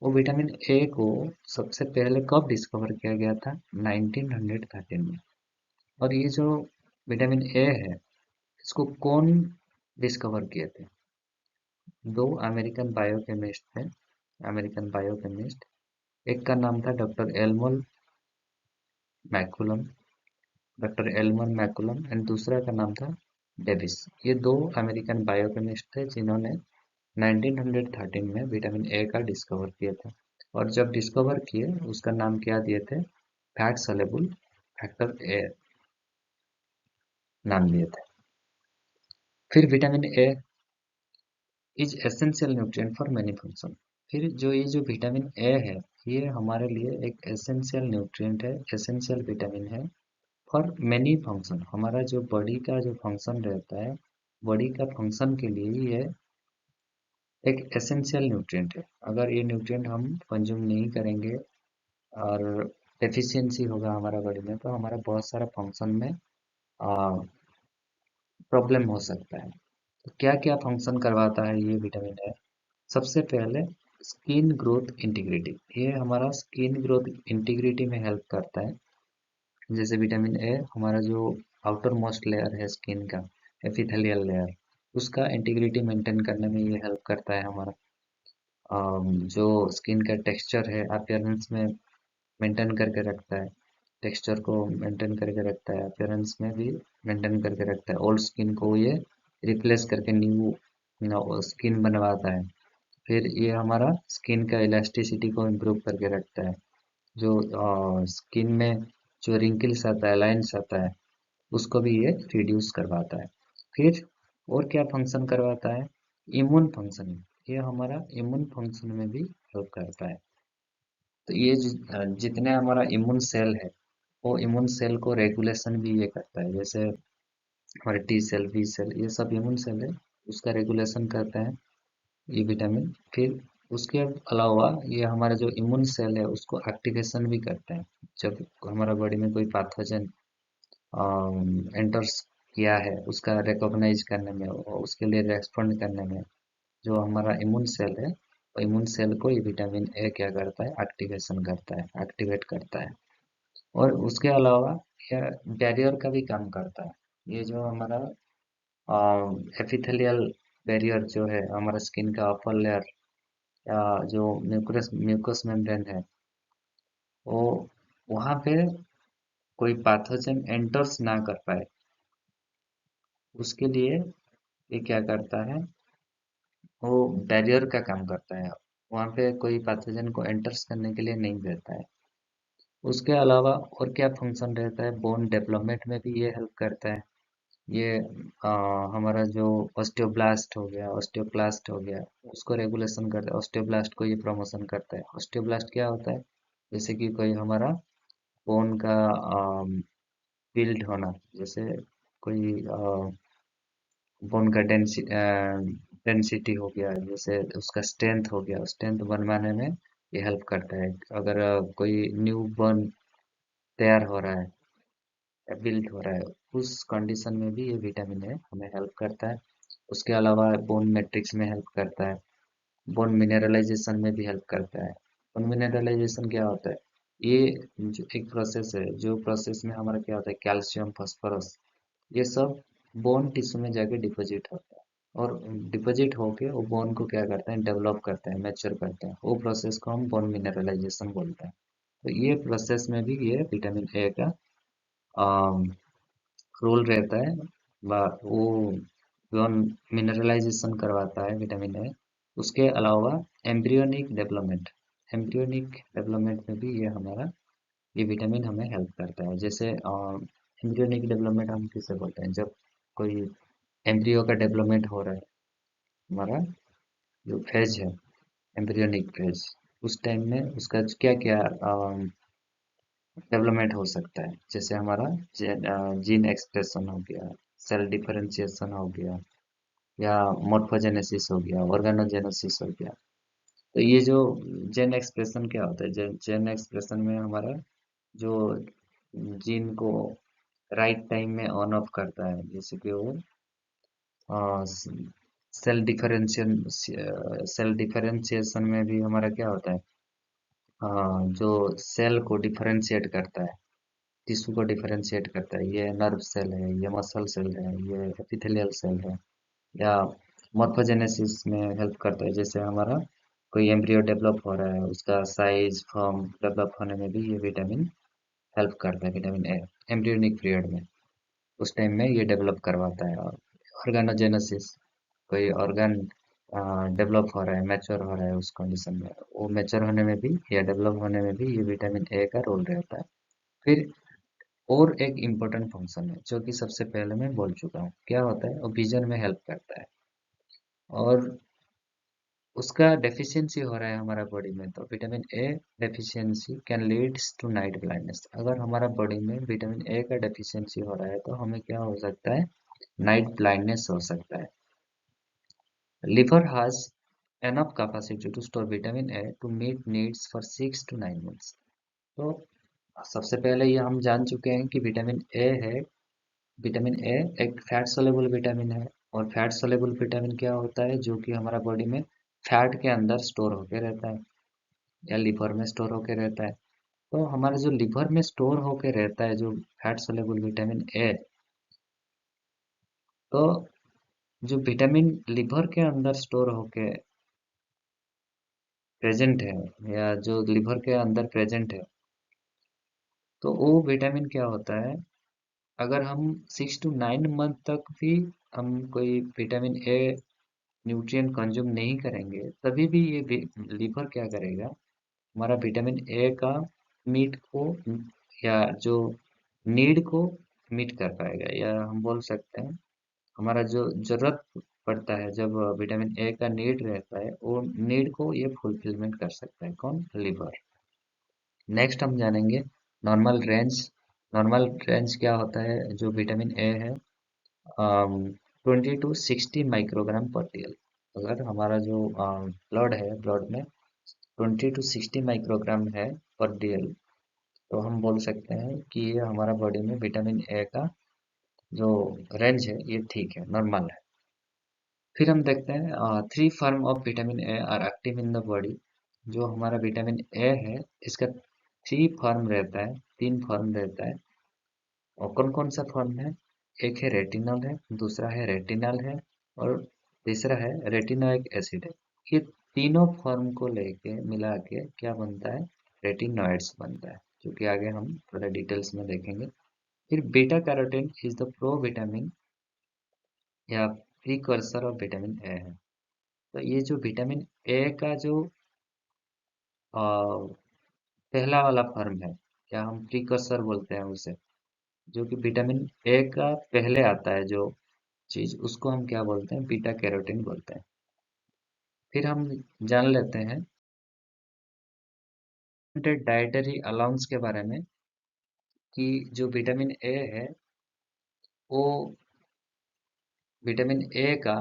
वो विटामिन ए को सबसे पहले कब डिस्कवर किया गया था, 1913 में। और ये जो विटामिन ए है इसको कौन डिस्कवर किए थे, दो अमेरिकन बायोकेमिस्ट थे, अमेरिकन बायोकेमिस्ट। एक का नाम था McCullum doctor Elmer McCullum, and दूसरा का नाम था डेविस। ये दो अमेरिकन बायोकेमिस्ट थे जिन्होंने 1913 में विटामिन ए का डिस्कवर किया था। और जब डिस्कवर किए उसका नाम क्या दिए थे, फैट सोल्यूबल फैक्टर ए नाम दिए थे। फिर vitamin A is essential nutrient for many function. फिर जो विटामिन ए है ये हमारे लिए एक एसेंशियल न्यूट्रिएंट है, एसेंशियल विटामिन है फॉर मेनी फंक्शन। हमारा जो बॉडी का जो फंक्शन रहता है, बॉडी का फंक्शन के लिए ये एक एसेंशियल न्यूट्रिएंट है। अगर ये न्यूट्रिएंट हम कंज्यूम नहीं करेंगे और डेफिशिएंसी होगा हमारा बॉडी में, तो हमारा बहुत सारा फंक्शन में प्रॉब्लम हो सकता है। तो क्या क्या फंक्शन करवाता है ये विटामिन है, सबसे पहले स्किन ग्रोथ इंटीग्रिटी, ये हमारा स्किन ग्रोथ इंटीग्रिटी में हेल्प करता है। जैसे विटामिन ए हमारा जो आउटर मोस्ट लेयर है स्किन का, एपिथेलियल लेयर, उसका इंटीग्रिटी मेंटेन करने में ये हेल्प करता है हमारा। जो स्किन का टेक्सचर है अपीयरेंस में मेंटेन करके रखता है, टेक्सचर को मेंटेन करके रखता है, अपीयरेंस में भी मेंटेन करके रखता है। ओल्ड स्किन को ये रिप्लेस करके न्यू स्किन बनवाता है। फिर ये हमारा स्किन का इलास्टिसिटी को इम्प्रूव करके रखता है। जो स्किन में जो रिंकल्स आता है, लाइन्स आता है, उसको भी ये रिड्यूस करवाता है। फिर और क्या फंक्शन करवाता है, इम्यून फंक्शन, ये हमारा इम्यून फंक्शन में भी हेल्प करता है। तो ये जितने हमारा इम्यून सेल है वो इम्यून सेल को रेगुलेशन भी ये करता है। जैसे हमारे टी सेल, बी सेल, ये सब इम्यून सेल है, उसका रेगुलेशन करता है ये विटामिन। फिर उसके अलावा ये हमारा जो इम्यून सेल है उसको एक्टिवेशन भी करते हैं। जब हमारा बॉडी में कोई पैथोजन एंटर्स किया है, उसका रिकॉग्नाइज करने में और उसके लिए रेस्पॉन्ड करने में जो हमारा इम्यून सेल है, वो इम्यून सेल को ये विटामिन ए क्या करता है, एक्टिवेशन करता है, एक्टिवेट करता है। और उसके अलावा यह बैरियर का भी काम करता है। ये जो हमारा एपिथेलियल बैरियर जो है, हमारा स्किन का अपर लेयर या जो म्यूकस म्यूकस मेम्ब्रेन है, वो वहाँ पे कोई पैथोजन एंटर्स ना कर पाए, उसके लिए ये क्या करता है, वो बैरियर का काम करता है। वहाँ पे कोई पैथोजन को एंटर्स करने के लिए नहीं देता है। उसके अलावा और क्या फंक्शन रहता है, बोन डेवलपमेंट में भी ये हेल्प करता है। ये हमारा जो ऑस्टियोब्लास्ट हो गया, ऑस्टियोक्लास्ट हो गया, उसको रेगुलेशन करता है। ऑस्टियोब्लास्ट को ये प्रमोशन करता है। ऑस्टियोब्लास्ट क्या होता है, जैसे कि कोई हमारा बोन का बिल्ड होना, जैसे कोई बोन का डेंसिटी हो गया, जैसे उसका स्ट्रेंथ हो गया, स्ट्रेंथ बनवाने में ये हेल्प करता है। अगर कोई न्यू बोन तैयार हो रहा है या बिल्ड हो रहा है, उस कंडीशन में भी ये विटामिन ए हमें हेल्प करता है। उसके अलावा बोन मैट्रिक्स में हेल्प करता है। बोन मिनरलाइजेशन में भी हेल्प करता है। बोन मिनरलाइजेशन क्या होता है, ये जो एक प्रोसेस है, जो प्रोसेस में हमारा क्या होता है, कैल्शियम, फास्फोरस, ये सब बोन टिश्यू में जाके डिपॉजिट होता है। और डिपॉजिट होके वो बोन को क्या करते हैं, डेवलप करते हैं, मैच्योर करते हैं। वो प्रोसेस को हम बोन मिनरलाइजेशन बोलते हैं। तो ये प्रोसेस में भी ये विटामिन ए का रोल रहता है। वो बोन मिनरलाइजेशन करवाता है विटामिन ए। उसके अलावा एम्ब्रियोनिक डेवलपमेंट, एम्ब्रियोनिक डेवलपमेंट में भी ये हमारा ये विटामिन हमें हेल्प करता है। जैसे एम्ब्रियोनिक डेवलपमेंट हम किसे बोलते हैं, जब कोई एम्ब्रियो का डेवलपमेंट हो रहा है, हमारा जो फेज है, एम्ब्रियोनिक फेज, उस टाइम में उसका क्या क्या डेवलपमेंट हो सकता है। जैसे हमारा जीन एक्सप्रेशन हो गया, सेल डिफरेंशिएशन हो गया, या मोर्फोजेनेसिस हो गया, ऑर्गेनोजेनेसिस हो गया। तो ये जो जेन एक्सप्रेशन क्या होता है, जेन एक्सप्रेशन में हमारा जो जीन को राइट टाइम में ऑन ऑफ करता है, जैसे कि वो सेल डिफरेंशिएशन, सेल डिफरेंशिएशन में भी हमारा क्या होता है, जो सेल को डिफरेंशिएट करता है, टिश्यू को डिफरेंशिएट करता है, ये नर्व सेल है, ये मसल सेल है, ये एपिथेलियल सेल है, या मॉर्फोजेनेसिस में हेल्प करता है। जैसे हमारा कोई एम्ब्रियो डेवलप हो रहा है, उसका साइज फॉर्म डेवलप होने में भी ये विटामिन हेल्प करता है, विटामिन ए एम्ब्रियोनिक पीरियड में, उस टाइम में ये डेवलप करवाता है। और ऑर्गेनोजेनेसिस, कोई ऑर्गन डेवलप हो रहा है, मैच्योर हो रहा है, उस कंडीशन में वो मैच्योर होने में भी या डेवलप होने में भी ये विटामिन ए का रोल रहता है। फिर और एक इम्पोर्टेंट फंक्शन है जो कि सबसे पहले मैं बोल चुका हूँ, क्या होता है, वो विजन में हेल्प करता है। और उसका डेफिशिएंसी हो रहा है हमारा बॉडी में, तो vitamin A deficiency can leads to night blindness. अगर हमारा बॉडी में विटामिन ए का डेफिशिएंसी हो रहा है तो हमें क्या हो सकता है, नाइट ब्लाइंडनेस हो सकता है। Liver has enough capacity to store vitamin A to meet needs for 6 to 9 months। तो सबसे पहले ये हम जान चुके हैं कि विटामिन ए है, विटामिन ए एक फैट सोलेबल विटामिन है। और फैट सोलेबल विटामिन क्या होता है, जो कि हमारा बॉडी में फैट के अंदर स्टोर होके रहता है या लिवर में स्टोर होके रहता है। तो हमारे जो लिवर में स्टोर होके रहता है जो फैट सोलेबल विटामिन ए, तो जो विटामिन लिवर के अंदर स्टोर होके प्रेजेंट है, या जो लिवर के अंदर प्रेजेंट है, तो वो विटामिन क्या होता है, अगर हम 6 to 9 मंथ तक भी हम कोई विटामिन ए न्यूट्रिएंट कंज्यूम नहीं करेंगे, तभी भी ये लीवर क्या करेगा, हमारा विटामिन ए का मीट को या जो नीड को मीट कर पाएगा। या हम बोल सकते हैं हमारा जो जरूरत पड़ता है, जब विटामिन ए का नीड रहता है, वो नीड को ये फुलफिलमेंट कर सकता है, कौन, लिवर। नेक्स्ट हम जानेंगे नॉर्मल रेंज। नॉर्मल रेंज क्या होता है, जो विटामिन ए है, 20 to 60 माइक्रोग्राम पर डीएल। अगर हमारा जो ब्लड है, ब्लड में 20 to 60 माइक्रोग्राम है पर डीएल, तो हम बोल सकते हैं कि ये हमारा बॉडी में विटामिन ए का जो रेंज है ये ठीक है, नॉर्मल है। फिर हम देखते हैं 3 form of vitamin A R active in the body. जो हमारा विटामिन ए है इसका 3 फॉर्म रहता है, 3 फॉर्म रहता है। और कौन कौन सा फॉर्म है? एक है रेटिनल है, दूसरा है रेटिनल है, और तीसरा है रेटिनोइक एसिड है। ये तीनों फॉर्म को लेके मिला के क्या बनता है? रेटिनॉइड्स बनता है, जो कि आगे हम थोड़ा डिटेल्स में देखेंगे। फिर beta carotene is the pro vitamin या प्रीकर्सर ऑफ विटामिन ए है। तो ये जो विटामिन ए का जो पहला वाला फॉर्म है, क्या हम प्रीकर्सर बोलते हैं उसे, जो कि विटामिन ए का पहले आता है जो चीज, उसको हम क्या बोलते हैं? बीटा कैरोटीन बोलते हैं। फिर हम जान लेते हैं डाइटरी अलाउंस के बारे में, कि जो विटामिन ए है वो विटामिन ए का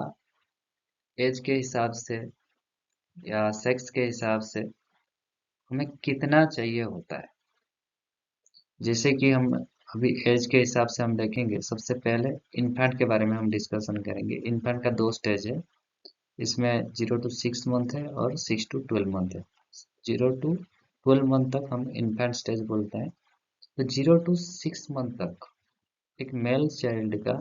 एज के हिसाब से या सेक्स के हिसाब से हमें कितना चाहिए होता है। जैसे कि हम अभी एज के हिसाब से हम देखेंगे, सबसे पहले इन्फेंट के बारे में हम डिस्कशन करेंगे। इन्फेंट का 2 स्टेज है, इसमें 0 to 6 मंथ है और 6 to 12 मंथ है। 0 to 12 मंथ तक हम इन्फेंट स्टेज बोलते हैं। तो 0 to 6 मंथ तक एक मेल चाइल्ड का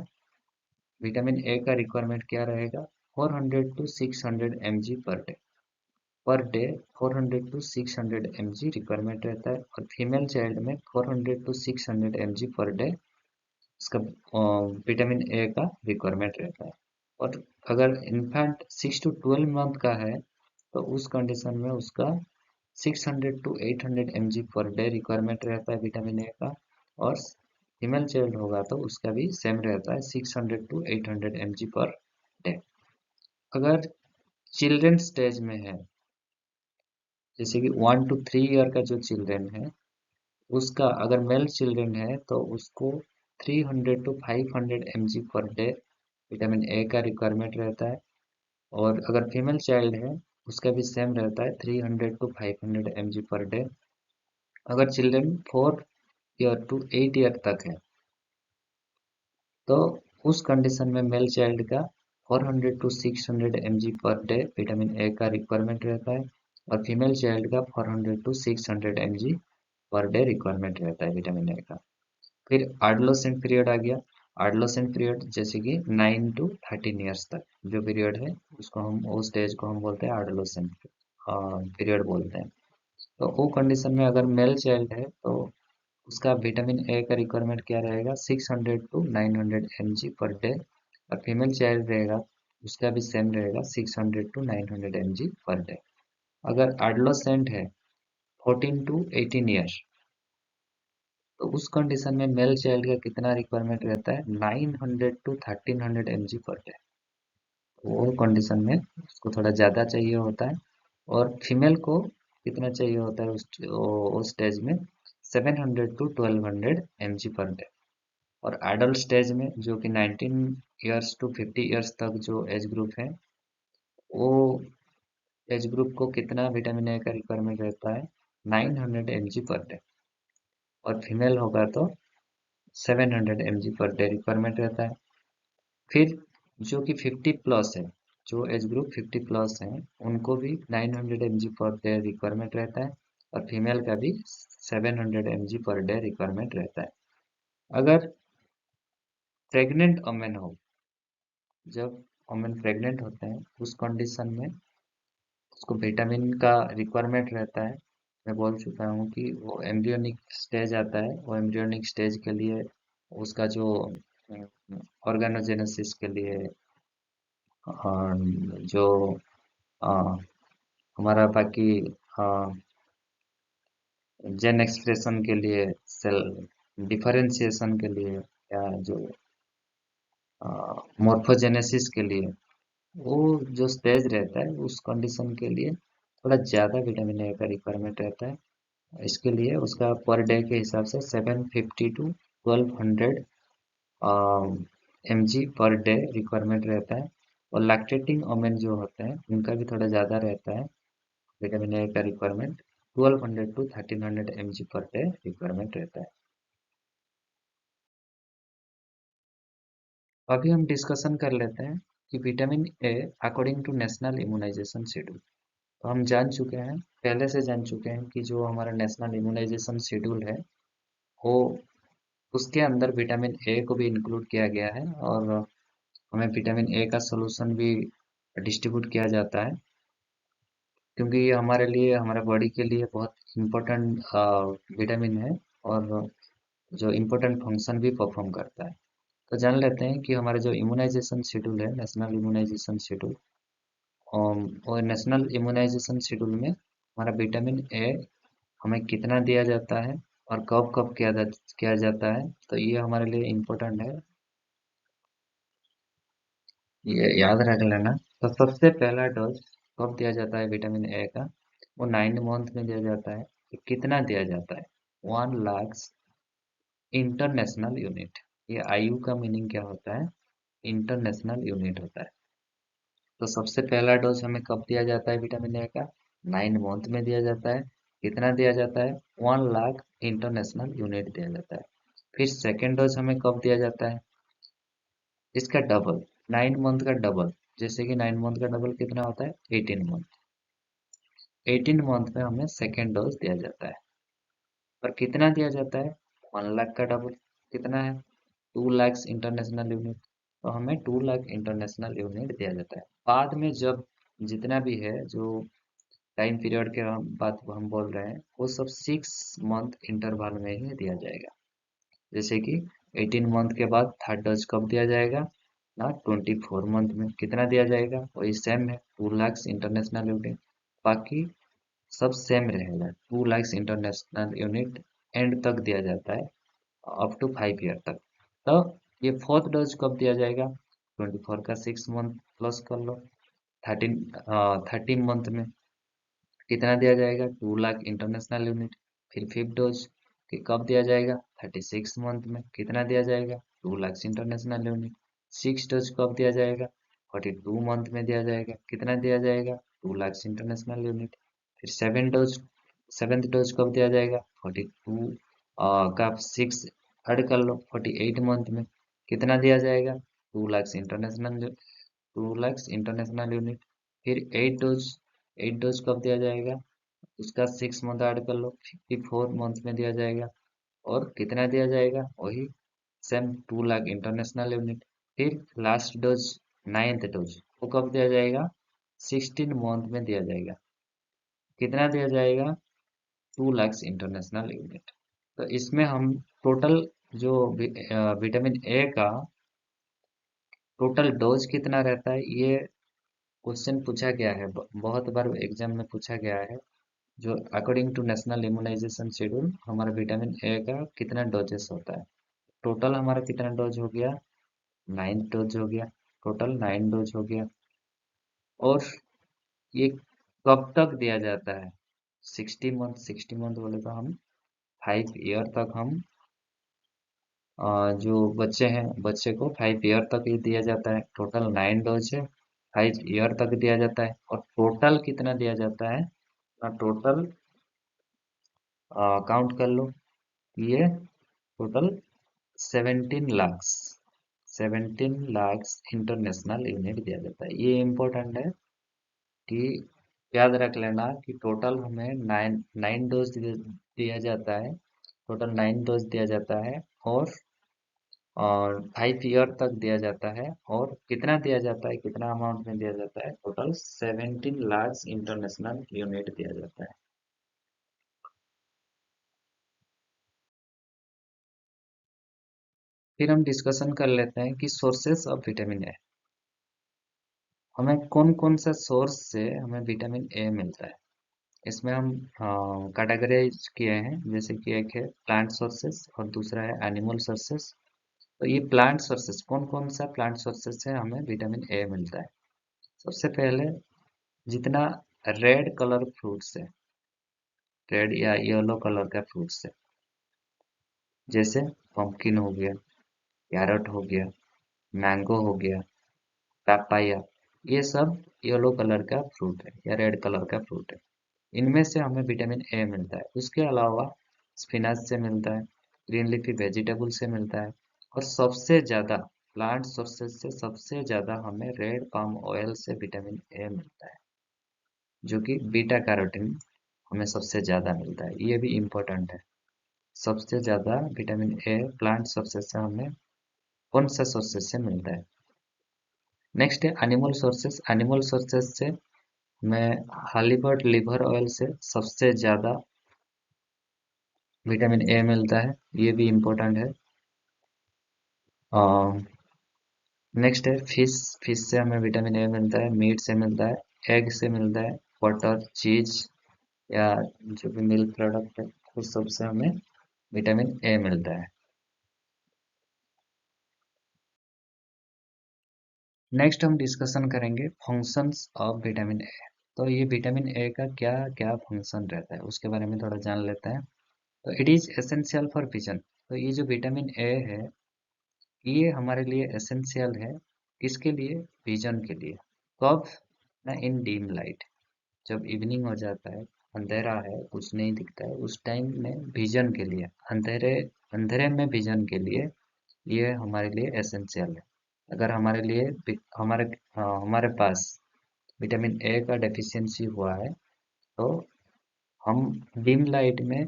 विटामिन ए का रिक्वायरमेंट क्या रहेगा? 400 to 600 mg per day 400 to 600 mg requirement रहता है। और फीमेल चाइल्ड में 400 to 600 mg पर डे इसका विटामिन ए का रिक्वायरमेंट रहता है। और अगर इन्फेंट 6 to 12 मंथ का है तो उस कंडीशन में उसका 600 to 800 mg per day requirement रहता है विटामिन ए का। और फीमेल चाइल्ड होगा तो उसका भी सेम रहता है, 600 to 800 mg पर डे। अगर चिल्ड्रन स्टेज में है, जैसे कि 1 to 3 ईयर का जो चिल्ड्रन है, उसका अगर मेल चिल्ड्रन है तो उसको 300 to 500 mg per day vitamin A का रिक्वायरमेंट रहता है। और अगर फीमेल चाइल्ड है उसका भी सेम रहता है, 300 to 500 mg पर डे। अगर चिल्ड्रन 4 ईयर to 8 ईयर तक है तो उस कंडीशन में मेल चाइल्ड का 400 to 600 mg per day vitamin A का रिक्वायरमेंट रहता है। और फीमेल चाइल्ड का 400 to 600 mg per day requirement रहता है विटामिन ए का। फिर एडोलेसेंट पीरियड आ गया। एडोलेसेंट पीरियड जैसे कि 9 to 13 ईयर्स तक जो पीरियड है, उसको हम उस स्टेज को हम बोलते हैं एडोलेसेंट पीरियड बोलते हैं। तो वो कंडीशन में अगर मेल चाइल्ड है तो उसका विटामिन ए का रिक्वायरमेंट क्या रहेगा? 600 to 900 mg पर डे। और फीमेल चाइल्ड रहेगा उसका भी सेम रहेगा, 600 to 900 mg पर डे। अगर एडोलेसेंट है 14 to 18 ईयर, तो उस कंडीशन में मेल चाइल्ड का कितना रिक्वायरमेंट रहता है? 900 to 1300 mg पर डे। वो कंडीशन में उसको थोड़ा ज़्यादा चाहिए होता है। और फीमेल को कितना चाहिए होता है उस स्टेज में? 700 to 1200 mg पर डे। और एडल्ट स्टेज में जो कि 19 ईयर्स to 50 ईयर्स तक जो एज ग्रुप है, वो एज ग्रुप को कितना विटामिन ए का रिक्वायरमेंट रहता है? 900 mg पर डे। और फीमेल होगा तो 700 mg पर डे रिक्वायरमेंट रहता है। फिर जो कि 50 प्लस है, जो एज ग्रुप 50 प्लस है, उनको भी 900 mg पर डे रिक्वायरमेंट रहता है। और फीमेल का भी 700 mg पर डे रिक्वायरमेंट रहता है। अगर प्रेग्नेंट वमेन हो, जब वमेन प्रेग्नेंट होते हैं उस कंडीशन में उसको विटामिन का रिक्वायरमेंट रहता है। मैं बोल चुका हूँ कि वो एम्ब्रियोनिक स्टेज आता है, वो एम्ब्रियोनिक स्टेज के लिए उसका जो ऑर्गेनोजेनेसिस के लिए जो अ, हमारा बाकी जेन एक्सप्रेशन के लिए, सेल डिफरेंशिएशन के लिए, या जो मोर्फोजेनेसिस के लिए, वो जो स्टेज रहता है उस कंडीशन के लिए थोड़ा ज़्यादा विटामिन ए का रिक्वायरमेंट रहता है। इसके लिए उसका पर डे के हिसाब से 750 to 1200 mg per day requirement रहता है। और लैक्टेटिंग वुमेन जो होते हैं उनका भी थोड़ा ज़्यादा रहता है विटामिन ए का requirement. 1200 to 1300 mg per day requirement रहता है। अभी हम डिस्कशन कर लेते हैं कि vitamin A according to national immunization schedule. तो हम जान चुके हैं, पहले से जान चुके हैं कि जो हमारा नेशनल इम्यूनाइजेशन शेड्यूल है वो उसके अंदर विटामिन ए को भी इंक्लूड किया गया है और हमें विटामिन ए का सॉल्यूशन भी डिस्ट्रीब्यूट किया जाता है, क्योंकि ये हमारे लिए, हमारे बॉडी के लिए बहुत इम्पोर्टेंट विटामिन है और जो इम्पोर्टेंट फंक्शन भी परफॉर्म करता है। तो जान लेते हैं कि हमारा जो इम्यूनाइजेशन शेड्यूल है, नेशनल इम्यूनाइजेशन शेड्यूल, और नेशनल इम्यूनाइजेशन शेड्यूल में हमारा विटामिन ए हमें कितना दिया जाता है और कब कब किया जाता है, तो ये हमारे लिए इम्पोर्टेंट है, ये याद रख लेना। तो सबसे पहला डोज कब दिया जाता है विटामिन ए का, वो 9 मंथ में दिया जाता है। तो कितना दिया जाता है? 1 लाख इंटरनेशनल यूनिट। ये आयु का मीनिंग क्या होता है? इंटरनेशनल यूनिट होता है। तो सबसे पहला डोज हमें कब दिया जाता है विटामिन ए का? 9 मंथ में दिया जाता है। कितना दिया जाता है? 1 लाख इंटरनेशनल यूनिट दिया जाता है। फिर सेकेंड डोज हमें कब दिया जाता है? इसका डबल, 9 मंथ का डबल। जैसे कि 9 मंथ का डबल कितना होता है? 18 मंथ। 18 मंथ में हमें सेकेंड डोज दिया जाता है। और कितना दिया जाता है? 1 लाख का डबल। कितना है? 2 लाख इंटरनेशनल यूनिट। तो हमें 2 लाख इंटरनेशनल यूनिट दिया जाता है। बाद में जब जितना भी है, जो टाइम पीरियड के हम बात हम बोल रहे हैं, वो सब 6 मंथ इंटरवल में ही दिया जाएगा। जैसे कि 18 मंथ के बाद थर्ड डोज कब दिया जाएगा ना? 24 मंथ में। कितना दिया जाएगा? वही सेम है, 2 लाख इंटरनेशनल यूनिट। बाकी सब सेम रहेगा, 2 लाख इंटरनेशनल यूनिट एंड तक दिया जाता है, अप टू 5 ईयर तक। तो ये फोर्थ डोज कब दिया जाएगा? 24 का 6 मंथ प्लस कर लो, 13 मंथ में कितना दिया जाएगा? 2 लाख इंटरनेशनल यूनिट। फिर फिफ्थ डोज कब दिया जाएगा? 36 मंथ में। कितना दिया जाएगा? 2 lakh international unit. Six dose कब दिया जाएगा? 42 मंथ में दिया जाएगा। कितना दिया जाएगा? 2 लाख इंटरनेशनल यूनिट। फिर सेवेंथ डोज कब दिया जाएगा? 42 का सिक्स ऐड कर लो, 48 मंथ में। कितना दिया जाएगा? 2 लाख इंटरनेशनल यूनिट। फिर एट डोज कब दिया जाएगा? उसका 6 मंथ ऐड कर लो, 54 मंथ में दिया जाएगा। और कितना दिया जाएगा? वही सेम, 2 लाख इंटरनेशनल यूनिट। फिर लास्ट डोज, नाइन्थ डोज, वो कब दिया जाएगा? 16 मंथ में दिया जाएगा। कितना दिया जाएगा? 2 लाख इंटरनेशनल यूनिट। तो इसमें हम टोटल जो विटामिन ए का टोटल डोज कितना रहता है, ये क्वेश्चन पूछा गया है, बहुत बार एग्जाम में पूछा गया है। जो according to national immunization schedule हमारा विटामिन ए का कितना डोजेस होता है। टोटल हमारा कितना डोज हो गया? 9 डोज हो गया। टोटल 9 डोज हो गया। और ये कब तक दिया जाता है? 60 मंथ। 60 मंथ बोले तो हम 5 ईयर तक हम जो बच्चे हैं, बच्चे को 5 ईयर तक ही दिया जाता है। टोटल 9 डोज है, 5 ईयर तक दिया जाता है। और टोटल कितना दिया जाता है? टोटल काउंट कर लो, ये total 17 lakh, 17 lakh international unit दिया जाता है। ये इम्पोर्टेंट है कि याद रख लेना कि टोटल हमें नाइन नाइन डोज दिया जाता है। टोटल 9 डोज दिया जाता है और 5 ईयर तक दिया जाता है। और कितना दिया जाता है, कितना अमाउंट में दिया जाता है? टोटल 17 लाख इंटरनेशनल यूनिट दिया जाता है। फिर हम डिस्कशन कर लेते हैं कि सोर्सेस ऑफ विटामिन ए। हमें कौन कौन सा सोर्स से हमें विटामिन ए मिलता है, इसमें हम कैटेगराइज किए हैं। जैसे कि एक है प्लांट सोर्सेस और दूसरा है एनिमल सोर्सेस। तो ये प्लांट सोर्सेस, कौन कौन सा प्लांट सोर्सेस से हमें विटामिन ए मिलता है? सबसे पहले, जितना रेड कलर फ्रूट्स है, रेड या येलो कलर का फ्रूट्स है, जैसे पंपकिन हो गया, कैरट हो गया, मैंगो हो गया, papaya, ये सब येलो कलर का फ्रूट है या रेड कलर का फ्रूट है। इनमें से हमें विटामिन ए मिलता है। उसके अलावा स्पिनाच से मिलता है, ग्रीन लीफी वेजिटेबल से मिलता है, और सबसे ज़्यादा प्लांट सोर्सेज से सबसे ज़्यादा हमें रेड पाम ऑयल से विटामिन ए मिलता है, जो कि बीटा कैरोटीन हमें सबसे ज़्यादा मिलता है। ये भी इम्पोर्टेंट है। सबसे ज़्यादा विटामिन ए प्लांट सोर्सेज से हमें कौन सा सोर्सेज से मिलता है? नेक्स्ट है एनिमल सोर्सेज। एनिमल सोर्सेज से हमें हालीबर्ट लिवर ऑयल से सबसे ज़्यादा विटामिन ए मिलता है। ये भी इम्पोर्टेंट है। नेक्स्ट है फिश। फिश से हमें विटामिन ए मिलता है, मीट से मिलता है, एग से मिलता है, बटर, चीज या जो भी मिल्क प्रोडक्ट है उस सब से हमें विटामिन ए मिलता है। नेक्स्ट हम डिस्कशन करेंगे फंक्शंस ऑफ विटामिन ए। तो ये विटामिन ए का क्या क्या फंक्शन रहता है उसके बारे में थोड़ा जान लेते हैं। तो it is essential for vision. तो ये जो विटामिन ए है ये हमारे लिए एसेंशियल है। किसके लिए? विजन के लिए। कब? ना इन डीम लाइट, जब इवनिंग हो जाता है, अंधेरा है, कुछ नहीं दिखता है, उस टाइम में विजन के लिए, अंधेरे अंधेरे में विजन के लिए ये हमारे लिए एसेंशियल है। अगर हमारे लिए हमारे हमारे पास विटामिन ए का डेफिशिएंसी हुआ है तो हम डिम लाइट में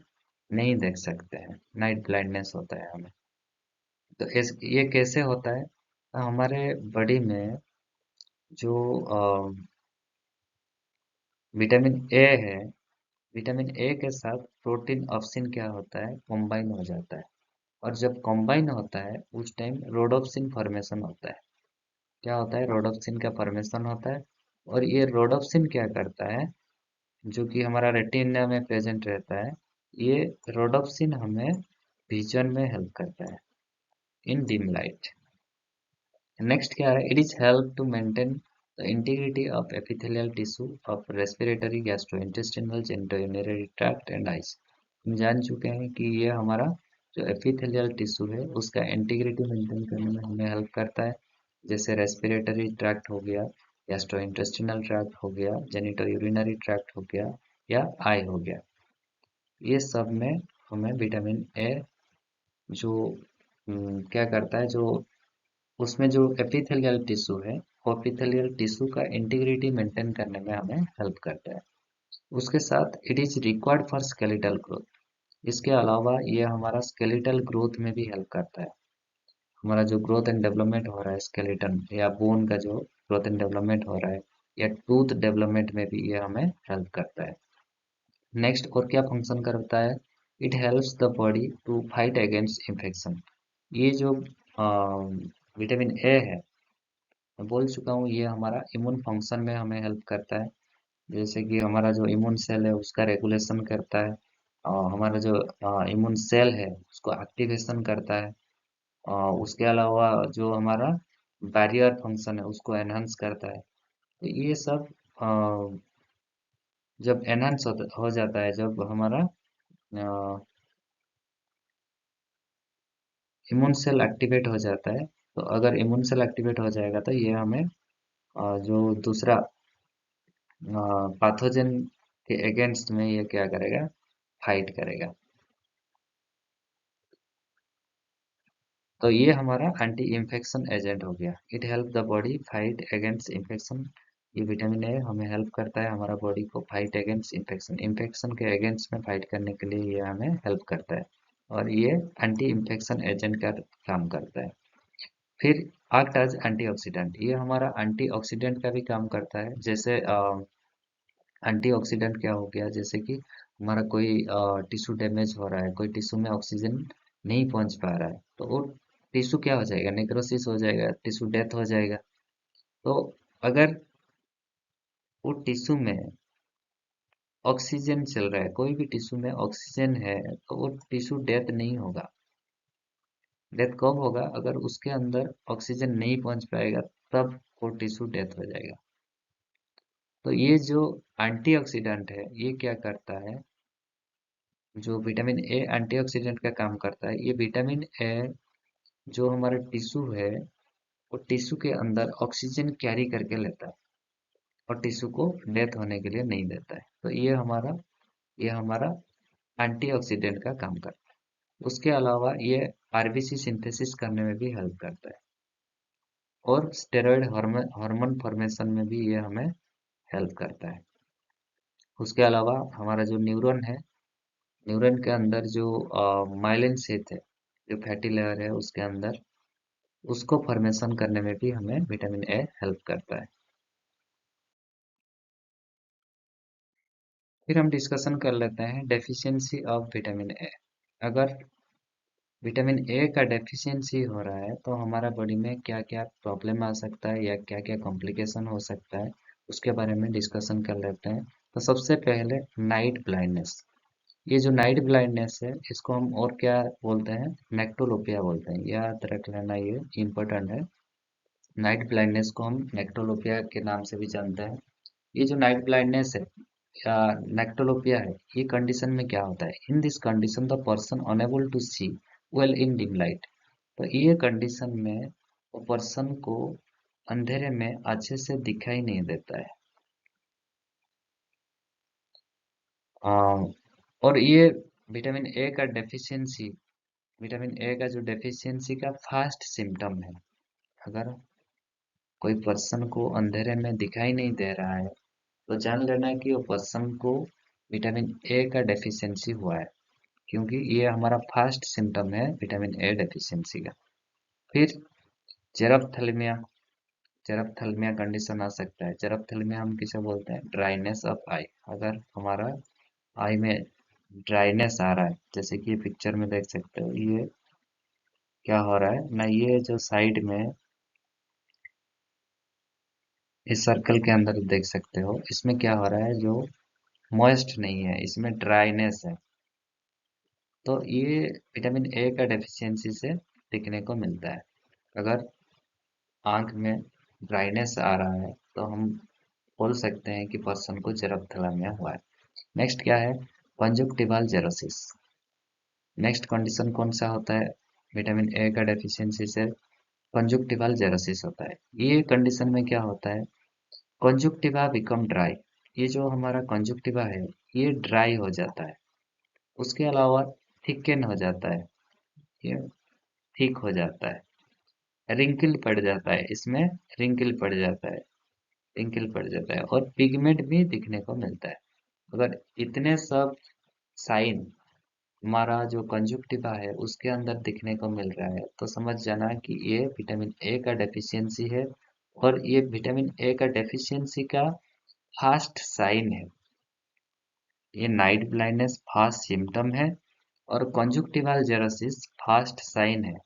नहीं देख सकते हैं, नाइट ब्लाइंडनेस होता है हमें। तो ये कैसे होता है? हमारे बॉडी में जो विटामिन ए है, विटामिन ए के साथ प्रोटीन ऑप्सिन क्या होता है, कॉम्बाइन हो जाता है। और जब कॉम्बाइन होता है उस टाइम रोडोप्सिन फॉर्मेशन होता है। क्या होता है? रोडोप्सिन का फॉर्मेशन होता है। और ये रोडोप्सिन क्या करता है, जो कि हमारा रेटिना में प्रेजेंट रहता है, ये रोडोप्सिन हमें विजन में हेल्प करता है इन डिम लाइट। नेक्स्ट क्या है? It is help to maintain the integrity of epithelial tissue of respiratory, gastrointestinal, genitourinary tract and eyes. हम जान चुके हैं कि ये हमारा जो एपिथेलियल टिश्यू है उसका इंटीग्रिटी मेंटेन करने में हमें हेल्प करता है। जैसे रेस्पिरेटरी ट्रैक्ट हो गया, गैस्ट्रोइंटेस्टिनल ट्रैक्ट हो गया, जेनिटोयूरिनरी ट्रैक्ट हो गया या आई हो गया। ये सब में हमें विटामिन ए जो क्या करता है, जो उसमें जो एपिथेलियल टिश्यू है वो एपिथेलियल टिश्यू का इंटीग्रिटी मेंटेन करने में हमें हेल्प करता है। उसके साथ it is required for skeletal growth. इसके अलावा ये हमारा स्केलेटल ग्रोथ में भी हेल्प करता है। हमारा जो ग्रोथ एंड डेवलपमेंट हो रहा है स्केलेटन या बोन का जो ग्रोथ एंड डेवलपमेंट हो रहा है या टूथ डेवलपमेंट में भी ये हमें हेल्प करता है। नेक्स्ट और क्या फंक्शन करता है? It helps the body to fight against infection. ये जो विटामिन ए है, मैं बोल चुका हूँ, ये हमारा इम्यून फंक्शन में हमें हेल्प करता है। जैसे कि हमारा जो इम्यून सेल है उसका रेगुलेशन करता है, और हमारा जो इम्यून सेल है उसको एक्टिवेशन करता है, और उसके अलावा जो हमारा बैरियर फंक्शन है उसको एनहांस करता है। तो ये सब जब एनहांस हो जाता है, जब हमारा इम्यून सेल एक्टिवेट हो जाता है, तो अगर इम्यून सेल एक्टिवेट हो जाएगा तो ये हमें जो दूसरा पैथोजन के अगेंस्ट में ये क्या करेगा, फाइट करेगा। तो ये हमारा एंटी इन्फेक्शन एजेंट हो गया। It help the body fight against infection. ये विटामिन ए हमें हेल्प करता है हमारा बॉडी को फाइट अगेंस्ट इन्फेक्शन, इन्फेक्शन के अगेंस्ट में फाइट करने के लिए ये हमें हेल्प करता है। और ये एंटी इन्फेक्शन एजेंट का काम करता है। फिर एक्ट एज एंटीऑक्सीडेंट। ये हमारा एंटीऑक्सीडेंट का भी काम करता है। जैसे एंटीऑक्सीडेंट क्या हो गया, जैसे कि हमारा कोई टिश्यू डैमेज हो रहा है, कोई टिश्यू में ऑक्सीजन नहीं पहुंच पा रहा है, तो वो टिश्यू क्या हो जाएगा, नेक्रोसिस हो जाएगा, टिश्यू डेथ हो जाएगा। तो अगर वो टिश्यू में ऑक्सीजन चल रहा है, कोई भी टिश्यू में ऑक्सीजन है, तो वो टिश्यू डेथ नहीं होगा। डेथ कब होगा? अगर उसके अंदर ऑक्सीजन नहीं पहुंच पाएगा, तब वो टिश्यू डेथ हो जाएगा। तो ये जो एंटीऑक्सीडेंट है ये क्या करता है, जो विटामिन ए एंटीऑक्सीडेंट का काम करता है, ये विटामिन ए जो हमारा टिश्यू है वो टिश्यू के अंदर ऑक्सीजन कैरी करके लेता है। और टिश्यू को डेथ होने के लिए नहीं देता है। तो ये हमारा एंटीऑक्सीडेंट का काम करता है। उसके अलावा ये आरबीसी सिंथेसिस करने में भी हेल्प करता है और स्टेरॉयड हार्मोन फॉर्मेशन में भी ये हमें हेल्प करता है। उसके अलावा हमारा जो न्यूरॉन है, न्यूरॉन के अंदर जो माइलिन शीथ है, जो फैटी लेयर है उसके अंदर, उसको फॉर्मेशन करने में भी हमें विटामिन ए हेल्प करता है। फिर हम डिस्कशन कर लेते हैं डेफिशिएंसी ऑफ विटामिन ए। अगर विटामिन ए का डेफिशिएंसी हो रहा है तो हमारा बॉडी में क्या क्या प्रॉब्लम आ सकता है या क्या क्या कॉम्प्लिकेशन हो सकता है, उसके बारे में डिस्कशन कर लेते हैं। तो सबसे पहले नाइट ब्लाइंडनेस। ये जो नाइट ब्लाइंडनेस है इसको हम और क्या बोलते हैं, नेक्टोलोपिया बोलते हैं, याद रख लेना, ये इम्पोर्टेंट है। नाइट ब्लाइंडनेस को हम नेक्टोलोपिया के नाम से भी जानते हैं। ये जो नाइट ब्लाइंडनेस है या नेक्टोलोपिया है, ये कंडीशन में क्या होता है, in this condition the person unable to see well in dim light. तो ये कंडीशन में वो पर्सन को अंधेरे में अच्छे से दिखाई नहीं देता है। और ये विटामिन ए का डेफिशिएंसी, विटामिन ए का जो डेफिशिएंसी का फर्स्ट सिम्टम है। अगर कोई पर्सन को अंधेरे में दिखाई नहीं दे रहा है तो जान लेना कि वो पर्सन को विटामिन ए का डेफिशिएंसी हुआ है, क्योंकि ये हमारा फर्स्ट सिम्टम है विटामिन ए डेफिशिएंसी का। फिर जेरप्थेलमिया, जेरप्थेलमिया कंडीशन आ सकता है। जेरप्थेलमिया हम किसे बोलते हैं, ड्राइनेस ऑफ आई। अगर हमारा आई में ड्राइनेस आ रहा है, जैसे कि ये पिक्चर में देख सकते हो, ये क्या हो रहा है ना, ये जो साइड में इस सर्कल के अंदर देख सकते हो, इसमें क्या हो रहा है, जो मॉइस्ट नहीं है, इसमें ड्राइनेस है। तो ये विटामिन ए का डेफिशिएंसी से दिखने को मिलता है। अगर आंख में ड्राइनेस आ रहा है तो हम बोल सकते हैं कि पर्सन को जेरप्थेलमिया हुआ है। नेक्स्ट क्या है, कंजुक्टिवल जेरोसिस। नेक्स्ट कंडीशन कौन सा होता है, विटामिन ए का डेफिशिएंसी से कंजुक्टिवल जेरोसिस होता है। ये कंडीशन में क्या होता है, कंजुक्टिवा बिकम ड्राई। ये जो हमारा कंजुक्टिवा है ये ड्राई हो जाता है। उसके अलावा थिकन हो जाता है, ये थिक हो जाता है, रिंकल पड़ जाता है, इसमें रिंकल पड़ जाता है, रिंकल पड़ जाता है और पिगमेंट भी दिखने को मिलता है। अगर इतने सब साइन हमारा जो कंजुक्टिवा है उसके अंदर दिखने को मिल रहा है तो समझ जाना कि ये विटामिन ए का डेफिशिएंसी है। और ये विटामिन ए का डेफिशिएंसी का फर्स्ट साइन है। ये नाइट ब्लाइंडनेस फर्स्ट सिम्टम है और कंजुक्टिवल जेरोसिस फर्स्ट साइन है।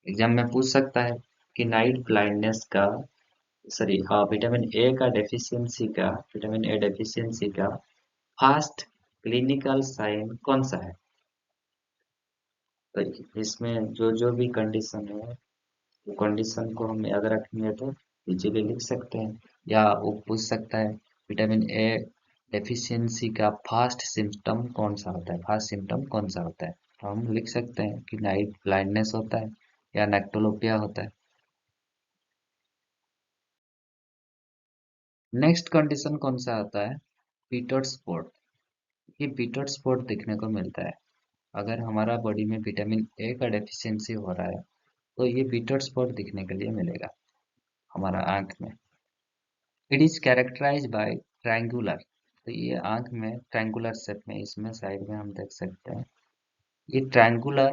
एग्जाम में पूछ सकता है कि नाइट ब्लाइंडनेस का, सॉरी, विटामिन ए का डेफिशिएंसी का, विटामिन ए डेफिशिएंसी का फर्स्ट क्लिनिकल साइन कौन सा है। तो इसमें जो जो भी कंडीशन है, वो कंडीशन को हम याद रखेंगे तो इजीली लिख सकते हैं। या वो पूछ सकता है विटामिन ए डेफिशिएंसी का फर्स्ट सिम्टम कौन सा होता है, फर्स्ट सिम्टम कौन सा होता है, तो हम लिख सकते हैं कि नाइट ब्लाइंडनेस होता है या नेक्टोलोपिया होता है। नेक्स्ट कंडीशन कौन सा आता है, पीटर्ड स्पॉट। ये पीटर्ड स्पॉट देखने को मिलता है अगर हमारा बॉडी में विटामिन ए का डेफिशिएंसी हो रहा है, तो ये पीटर्ड स्पॉट दिखने के लिए मिलेगा हमारा आंख में। It is characterize by triangular. तो ये आंख में ट्रायंगुलर शेप में, इसमें साइड में हम देख सकते हैं, ये ट्रायंगुलर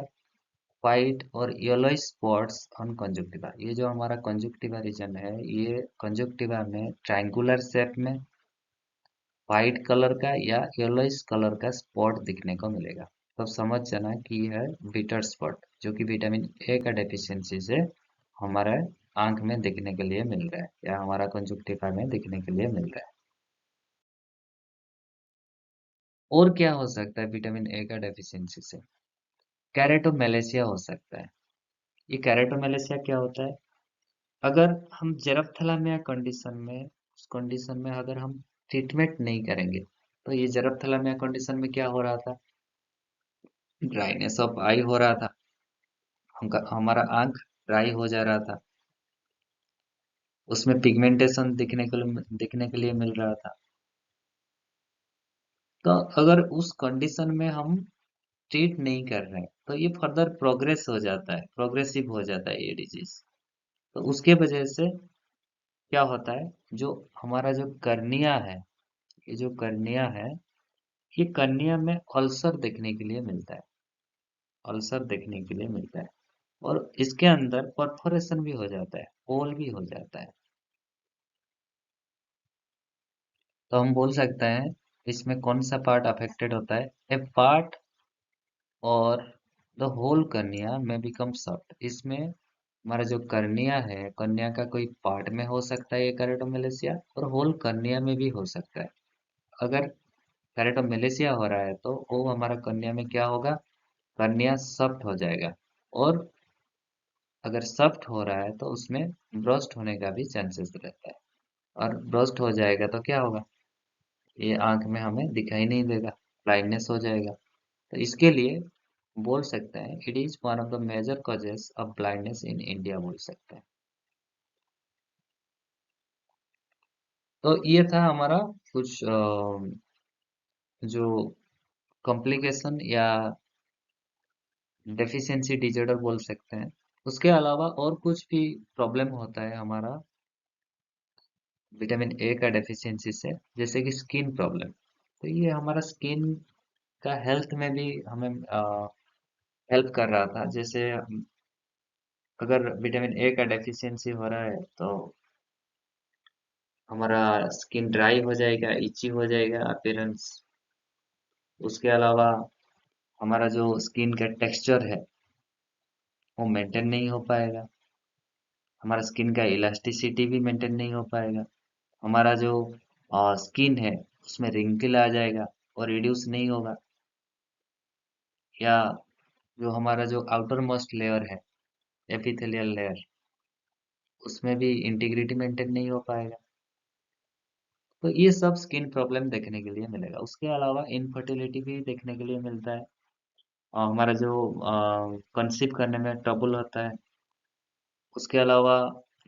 व्हाइट और येलोइश स्पॉट्स ऑन कंजुक्टिवा। ये जो हमारा कंजुक्टिवा रीजन है, ये कंजुक्टिवा में ट्रायंगुलर शेप में व्हाइट कलर का या येलोइश कलर का स्पॉट दिखने को मिलेगा। तब समझ जाना कि यह है बिटर स्पॉट, जो कि विटामिन ए का डेफिशिएंसी से हमारे आंख में दिखने के लिए मिल रहा है या हमारा कंजुक्टिवा में दिखने के लिए मिल रहा है। और क्या हो सकता है विटामिन ए का डेफिशिएंसी से, कैरेटोमेलेसिया हो सकता है। ये कैरेटोमेलेसिया क्या होता है, अगर हम जेरप्थेलमिया कंडीशन में, उस कंडीशन में अगर हम ट्रीटमेंट नहीं करेंगे, तो ये जेरप्थेलमिया कंडीशन में क्या हो रहा था, ड्राइनेस ऑफ आई हो रहा था, हमारा आंख ड्राई हो जा रहा था। उसमें पिगमेंटेशन दिखने के लिए मिल रहा था। तो अगर उस कंडीशन में हम ट्रीट नहीं कर रहे हैं तो ये फर्दर प्रोग्रेस हो जाता है, प्रोग्रेसिव हो जाता है ये डिजीज। तो उसके वजह से क्या होता है, जो हमारा जो कर्निया है, ये जो कर्निया है, ये कर्निया में अल्सर देखने के लिए मिलता है, अल्सर देखने के लिए मिलता है। और इसके अंदर परफोरेशन भी हो जाता है, होल भी हो जाता है। तो हम बोल सकते हैं इसमें कौन सा पार्ट अफेक्टेड होता है, ए पार्ट और द होल कर्निया में बिकम सॉफ्ट। इसमें हमारा जो कर्निया है, कर्निया का कोई पार्ट में हो सकता है ये केराटोमेलेसिया, और होल कर्निया में भी हो सकता है। अगर केराटोमेलेसिया हो रहा है तो वो हमारा कर्निया में क्या होगा, कर्निया सॉफ्ट हो जाएगा। और अगर सॉफ्ट हो रहा है तो उसमें ब्रस्ट होने का भी चांसेस रहता है। और ब्रस्ट हो जाएगा तो क्या होगा, ये आंख में हमें दिखाई नहीं देगा, ब्लाइंडनेस हो जाएगा। तो इसके लिए बोल सकते हैं it is one of the major causes of blindness in India, बोल सकते हैं। तो ये था हमारा कुछ जो कॉम्प्लिकेशन या डेफिशिएंसी डिजॉर्डर बोल सकते हैं। उसके अलावा और कुछ भी प्रॉब्लम होता है हमारा विटामिन ए का डेफिशिएंसी से, जैसे कि स्किन प्रॉब्लम। तो ये हमारा स्किन का हेल्थ में भी हमें हेल्प कर रहा था। जैसे अगर विटामिन ए का डेफिशिएंसी हो रहा है तो हमारा स्किन ड्राई हो जाएगा, इची हो जाएगा अपीयरेंस। उसके अलावा हमारा जो स्किन का टेक्सचर है वो मेंटेन नहीं हो पाएगा, हमारा स्किन का इलास्टिसिटी भी मेंटेन नहीं हो पाएगा। हमारा जो स्किन है उसमें रिंकल आ जाएगा और रिड्यूस नहीं होगा। या जो हमारा जो आउटर मोस्ट लेयर है, एपिथेलियल लेयर, उसमें भी इंटीग्रिटी मेंटेन नहीं हो पाएगा। तो ये सब स्किन प्रॉब्लम देखने के लिए मिलेगा। उसके अलावा इनफर्टिलिटी भी देखने के लिए मिलता है। हमारा जो कंसीव करने में ट्रबल होता है। उसके अलावा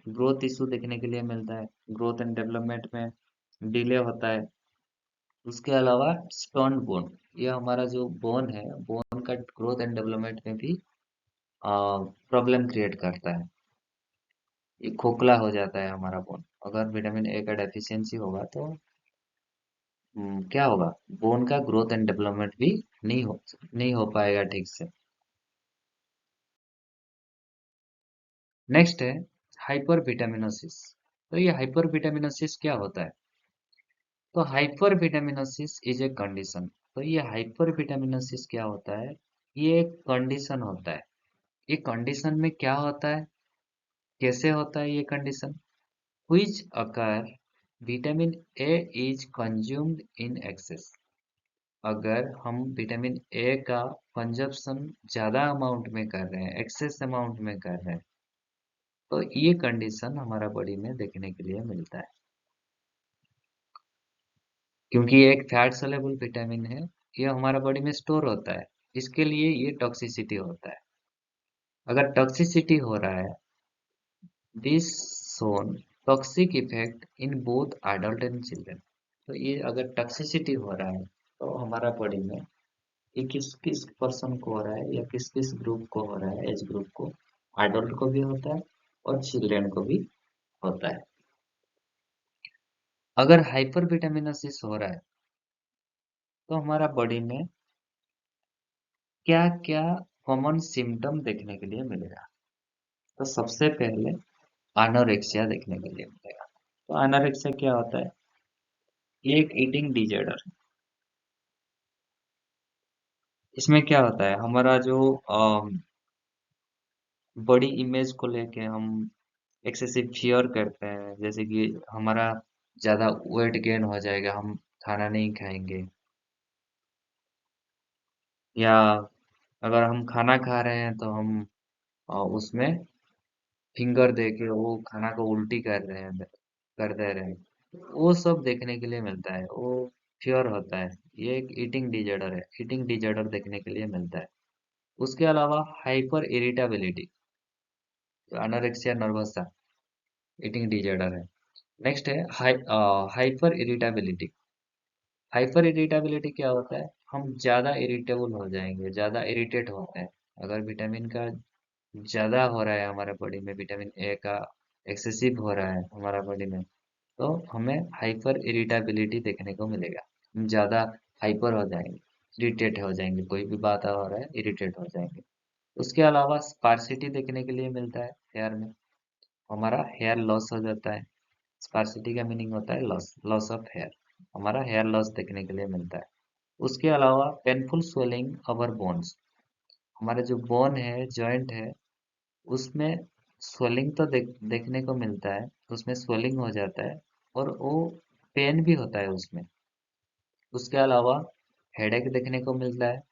ग्रोथ इशू देखने के लिए मिलता है, ग्रोथ एंड डेवलपमेंट में डिले होता है। उसके अलावा स्टोन बोन, ये हमारा जो बोन है, बोन का ग्रोथ एंड डेवलपमेंट में भी प्रॉब्लम क्रिएट करता है। ये खोखला हो जाता है हमारा बोन। अगर विटामिन ए का डेफिशिएंसी होगा तो क्या होगा, बोन का ग्रोथ एंड डेवलपमेंट भी नहीं हो पाएगा ठीक से। नेक्स्ट है हाइपर विटामिनोसिस। तो ये हाइपर विटामिनोसिस क्या होता है, तो hyper vitaminosis is a condition. तो ये हाइपर विटामिनोसिस क्या होता है, ये एक कंडीशन होता है। ये कंडीशन में क्या होता है, कैसे होता है ये condition, which occur vitamin A is consumed in excess. अगर हम विटामिन ए का कंजप्शन ज्यादा अमाउंट में कर रहे हैं, एक्सेस अमाउंट में कर रहे हैं, तो ये कंडीशन हमारा बॉडी में देखने के लिए मिलता है। क्योंकि ये एक फैट सोल्यूबल विटामिन है, ये हमारा बॉडी में स्टोर होता है, इसके लिए ये टॉक्सिसिटी होता है। अगर टॉक्सिसिटी हो रहा है, this soon toxic effect in both adult and children. तो ये अगर टॉक्सिसिटी हो रहा है तो हमारा बॉडी में ये किस किस पर्सन को हो रहा है या किस किस ग्रुप को हो रहा है, एज ग्रुप को, एडल्ट को भी होता है और चिल्ड्रन को भी होता है। अगर हाइपर विटामिनोसिस हो रहा है तो हमारा बॉडी में क्या क्या कॉमन सिम्टम देखने के लिए मिलेगा। तो सबसे पहले एनोरेक्सिया देखने के लिए मिलेगा। तो एनोरेक्सिया क्या होता है, ये एक ईटिंग डिजॉर्डर। इसमें क्या होता है, हमारा जो बॉडी इमेज को लेके हम एक्सेसिव फियर करते हैं, जैसे कि हमारा ज्यादा वेट गेन हो जाएगा, हम खाना नहीं खाएंगे। या अगर हम खाना खा रहे हैं तो हम उसमें फिंगर दे के वो खाना को उल्टी कर रहे हैं, कर दे रहे हैं, वो सब देखने के लिए मिलता है, वो फियर होता है। ये एक ईटिंग डिजॉर्डर है, ईटिंग डिजॉर्डर देखने के लिए मिलता है। उसके अलावा hyperirritability, anorexia nervosa, eating disorder है। नेक्स्ट है हाइपर इरिटेबिलिटी। हाइपर इरिटेबिलिटी क्या होता है? हम ज्यादा इरिटेबल हो जाएंगे, ज्यादा इरिटेट होते हैं। अगर विटामिन का ज्यादा हो रहा है हमारे बॉडी में, विटामिन ए का एक्सेसिव हो रहा है हमारा बॉडी में, तो हमें हाइपर इरिटेबिलिटी देखने को मिलेगा। हम ज्यादा हाइपर हो जाएंगे, इरिटेट हो जाएंगे, कोई भी बात हो रहा है इरिटेट हो जाएंगे। उसके अलावा स्पार्सिटी देखने के लिए मिलता है हेयर में। हमारा हेयर लॉस हो जाता है। स्पार्सिटी का मीनिंग होता है लॉस, लॉस ऑफ हेयर। हमारा हेयर लॉस देखने के लिए मिलता है। उसके अलावा पेनफुल स्वेलिंग अवर बोन्स। हमारे जो बोन है, जॉइंट है, उसमें स्वेलिंग तो देखने को मिलता है। उसमें स्वेलिंग हो जाता है और वो पेन भी होता है उसमें। उसके अलावा हेडेक देखने को मिलता है।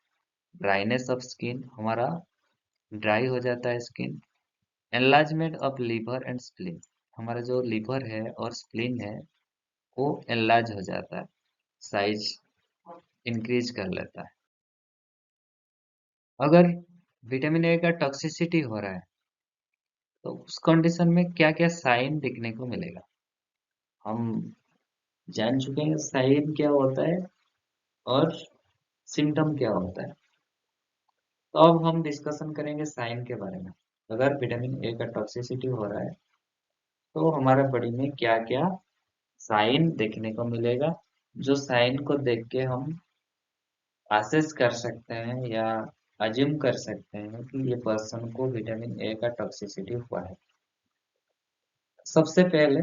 ड्राइनेस ऑफ स्किन, हमारा ड्राई हो जाता है skin. Enlargement of liver and spleen. हमारा जो लीवर है और स्प्लीन है वो एनलार्ज हो जाता है, साइज इंक्रीज कर लेता है। अगर विटामिन ए का टॉक्सिसिटी हो रहा है तो उस कंडीशन में क्या क्या साइन देखने को मिलेगा? हम जान चुके हैं साइन क्या होता है और सिम्टम क्या होता है। तो अब हम डिस्कशन करेंगे साइन के बारे में। अगर विटामिन ए का टॉक्सिसिटी हो रहा है तो हमारे बॉडी में क्या क्या साइन देखने को मिलेगा, जो साइन को देख के हम असेस कर सकते हैं या अज्यूम कर सकते हैं कि ये पर्सन को विटामिन ए का टॉक्सिसिटी हुआ है। सबसे पहले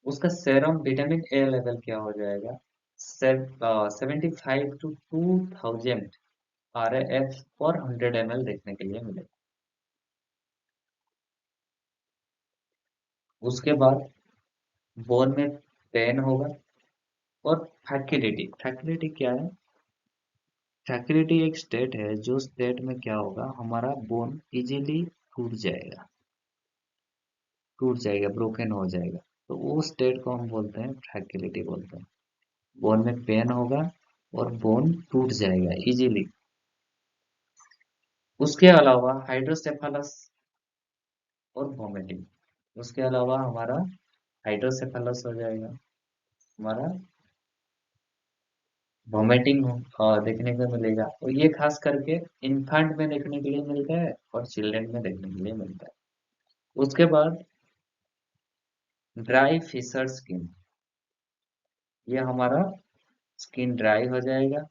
उसका सेरम विटामिन ए लेवल क्या हो जाएगा? 75 टू 2000 RAF पर 100 ml देखने के लिए मिलेगा। उसके बाद बोन में पेन होगा और फैक्युलिटी। फैक्युलिटी क्या है? फैक्युलिटी एक स्टेट है जो स्टेट में क्या होगा, हमारा बोन इजीली टूट जाएगा, ब्रोकन हो जाएगा। तो वो स्टेट को हम बोलते हैं फ्रैक्चरिटी बोलते हैं। बोन में पेन होगा और बोन टूट जाएगा इजीली। उसके अलावा हाइड्रोसेफेलस और वोमिटिंग। उसके अलावा हमारा हाइड्रोसेफेलस हो जाएगा, हमारा वोमिटिंग देखने को मिलेगा। और ये खास करके इन्फेंट में देखने के लिए मिलता है और चिल्ड्रन में देखने के लिए मिलता है। उसके बाद ड्राई फिशर स्किन। ये हमारा स्किन ड्राई हो जाएगा,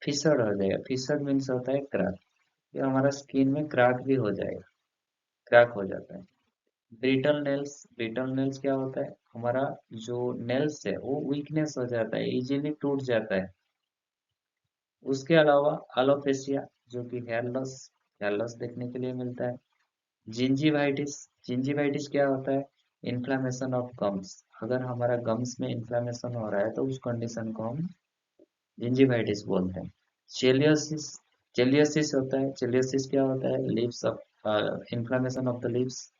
फिसड हो जाएगा। फिसड मीन्स होता है क्रैक। ये हमारा स्किन में क्रैक भी हो जाएगा, क्रैक हो जाता है। Brittle nails. ब्रिटल नेल्स क्या होता है? हमारा जो नेल्स है वो वीकनेस हो जाता है, इजीली टूट जाता है। उसके अलावा एलोपेशिया, जो कि हेयर लॉस देखने के लिए मिलता है। जिंजीवाइटिस। जिंजीवाइटिस क्या होता है? Inflammation of gums. अगर हमारा गम्स में इन्फ्लामेशन हो रहा है तो उस कंडीशन को हम जिंजीवाइटिस बोलते हैं। चेलियोसिस। चेलियोसिस होता है, चेलियोसिस क्या होता है? Lips of inflammation of the lips.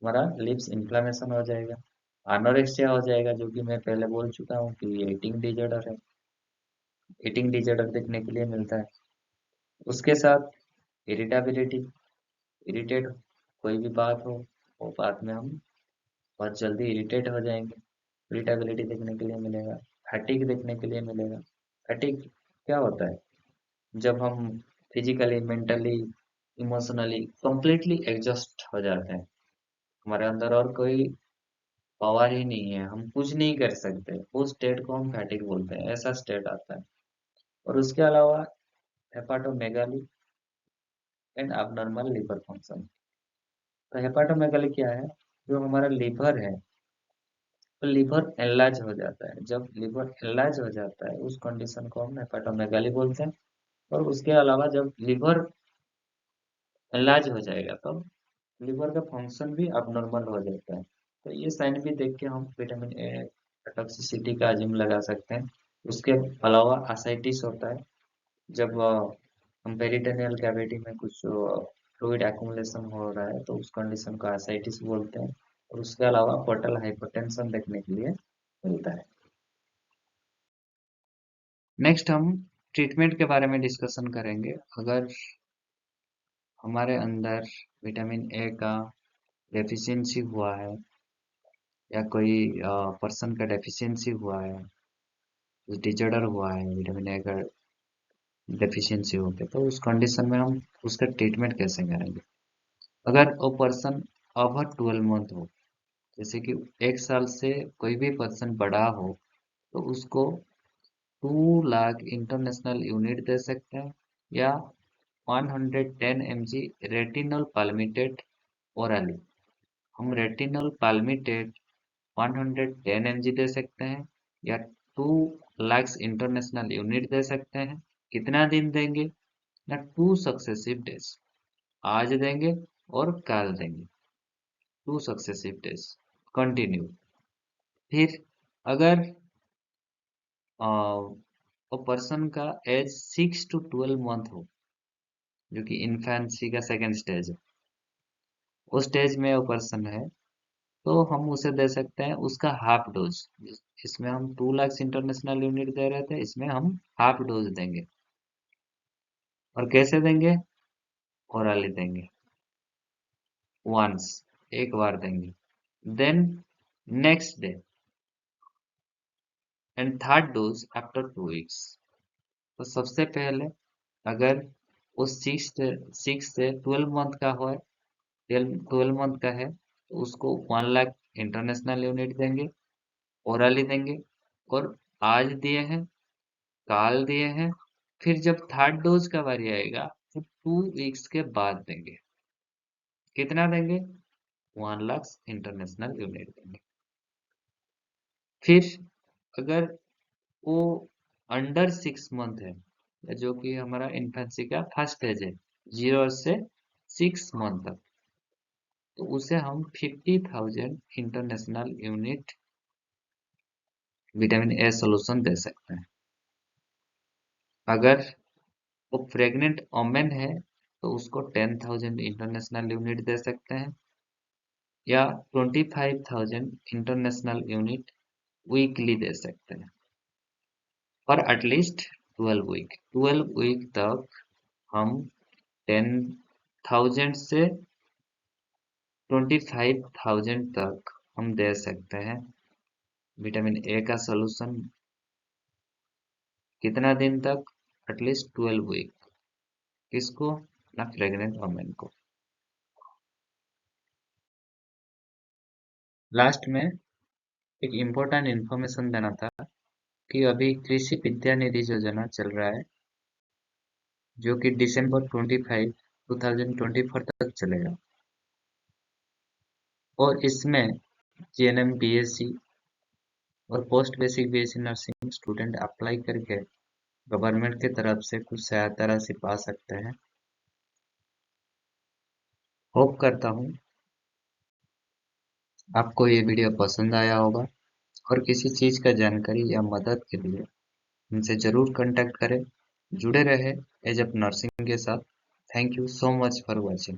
हमारा लिप्स इन्फ्लामेशन हो जाएगा। एनोरेक्सिया हो जाएगा, जो कि मैं पहले बोल चुका हूँ कि ये ईटिंग डिजॉर्डर है। ईटिंग डिजॉर्डर देखने के लिए मिलता है। उसके साथ इरिटेबिलिटी। इरिटेट, कोई भी बात हो वो बात में हम बहुत जल्दी इरिटेट हो जाएंगे। इरिटेबिलिटी देखने के लिए मिलेगा। फैटिग देखने के लिए मिलेगा। फैटिग क्या होता है? जब हम physically, mentally, emotionally completely exhaust हो जाते हैं, हमारे अंदर और कोई पावर ही नहीं है, हम कुछ नहीं कर सकते, उस स्टेट को हम फैटिक बोलते हैं। ऐसा स्टेट आता है। और उसके अलावा हेपाटोमेगाली एंड abnormal लिवर फंक्शन। तो हेपाटोमेगाली क्या है? जो हमारा लिवर है, तो लिवर एनलार्ज हो जाता है। जब लिवर एनलार्ज हो जाता है उस कंडीशन को हम हेपाटोमेगाली बोलते हैं। और उसके अलावा जब लिवर एनलार्ज हो जाएगा तब लिवर का फंक्शन भी अबनॉर्मल हो जाता है। तो ये साइन भी देख के हम विटामिन ए टॉक्सिसिटी का अजीम लगा सकते हैं। उसके अलावा असाइटिस होता है। जब हम पेरिटोनियल कैविटी में कुछ फ्लूइड एक्युमुलेशन हो रहा है तो उस कंडीशन को असाइटिस बोलते हैं। और उसके अलावा पोर्टल हाइपरटेंशन देखने के लिए मिलता है। नेक्स्ट हम ट्रीटमेंट के बारे में डिस्कशन करेंगे। अगर हमारे अंदर विटामिन ए का डेफिशिएंसी हुआ है या कोई पर्सन का डेफिशिएंसी हुआ है, डिजॉर्डर हुआ है, विटामिन ए का डेफिशिएंसी हो गया, तो उस कंडीशन में हम उसका ट्रीटमेंट कैसे करेंगे। अगर वो पर्सन ओवर 12 मंथ हो, जैसे कि 1 साल से कोई भी पर्सन बड़ा हो, तो उसको 2 लाख इंटरनेशनल यूनिट दे सकते हैं, या 110 mg रेटिनल पाल्मिटेट ओरली। हम रेटिनल पाल्मिटेट 110 mg दे सकते हैं, या 2 लाख इंटरनेशनल यूनिट दे सकते हैं। कितना दिन देंगे? ना 2 सक्सेसिव डेज, आज देंगे और कल देंगे, 2 सक्सेसिव डेज कंटिन्यू। फिर अगर वो पर्सन का एज 6 to 12 मंथ हो, जो कि इन्फेंसी का सेकेंड स्टेज है, उस स्टेज में वो पर्सन है, तो हम उसे दे सकते हैं उसका हाफ डोज। इसमें हम 2 लाख इंटरनेशनल यूनिट दे रहे थे, इसमें हम हाफ डोज देंगे। और कैसे देंगे? ओरली देंगे, वंस, एक बार देंगे। Then next day and third dose after 2 weeks. तो सबसे पहले अगर वो 6 से 12 मंथ का हो, 12 मंथ का है, तो उसको 1 लाख इंटरनेशनल यूनिट देंगे, ओरली देंगे। और आज दिए हैं, काल दिए हैं, फिर जब थर्ड डोज का बारी आएगा तो 2 वीक्स के बाद देंगे। कितना देंगे? 1 लाख इंटरनेशनल यूनिट देंगे। फिर अगर वो अंडर 6 मंथ है, जो कि हमारा इन्फेंसी का फर्स्ट स्टेज है, 0 से 6 मंथ तक, तो उसे हम 50,000 international unit vitamin A solution दे सकते हैं। अगर वो प्रेग्नेंट वोमेन है, तो उसको 10,000 इंटरनेशनल यूनिट दे सकते हैं, या 25,000 इंटरनेशनल यूनिट वीकली दे सकते हैं, पर एटलीस्ट 12 वीक। 12 वीक तक हम 10,000 से 25,000 तक हम दे सकते हैं विटामिन ए का सोल्यूशन। कितना दिन तक? At least 12 week. किसको? ना प्रेग्नेंट वुमेन को। लास्ट में एक इम्पोर्टेंट इन्फॉर्मेशन देना था कि अभी कृषि विद्या निधि योजना चल रहा है, जो कि दिसंबर 25, 2024 तक चलेगा। और इसमें जीएनएम, बीएससी और post basic BSc nursing student apply करके गवर्नमेंट की तरफ से कुछ सहायता राशि पा सकते हैं। होप करता हूँ आपको ये वीडियो पसंद आया होगा, और किसी चीज़ का जानकारी या मदद के लिए हमसे ज़रूर कांटेक्ट करें। जुड़े रहे एज अ नर्सिंग के साथ। Thank you so much for watching.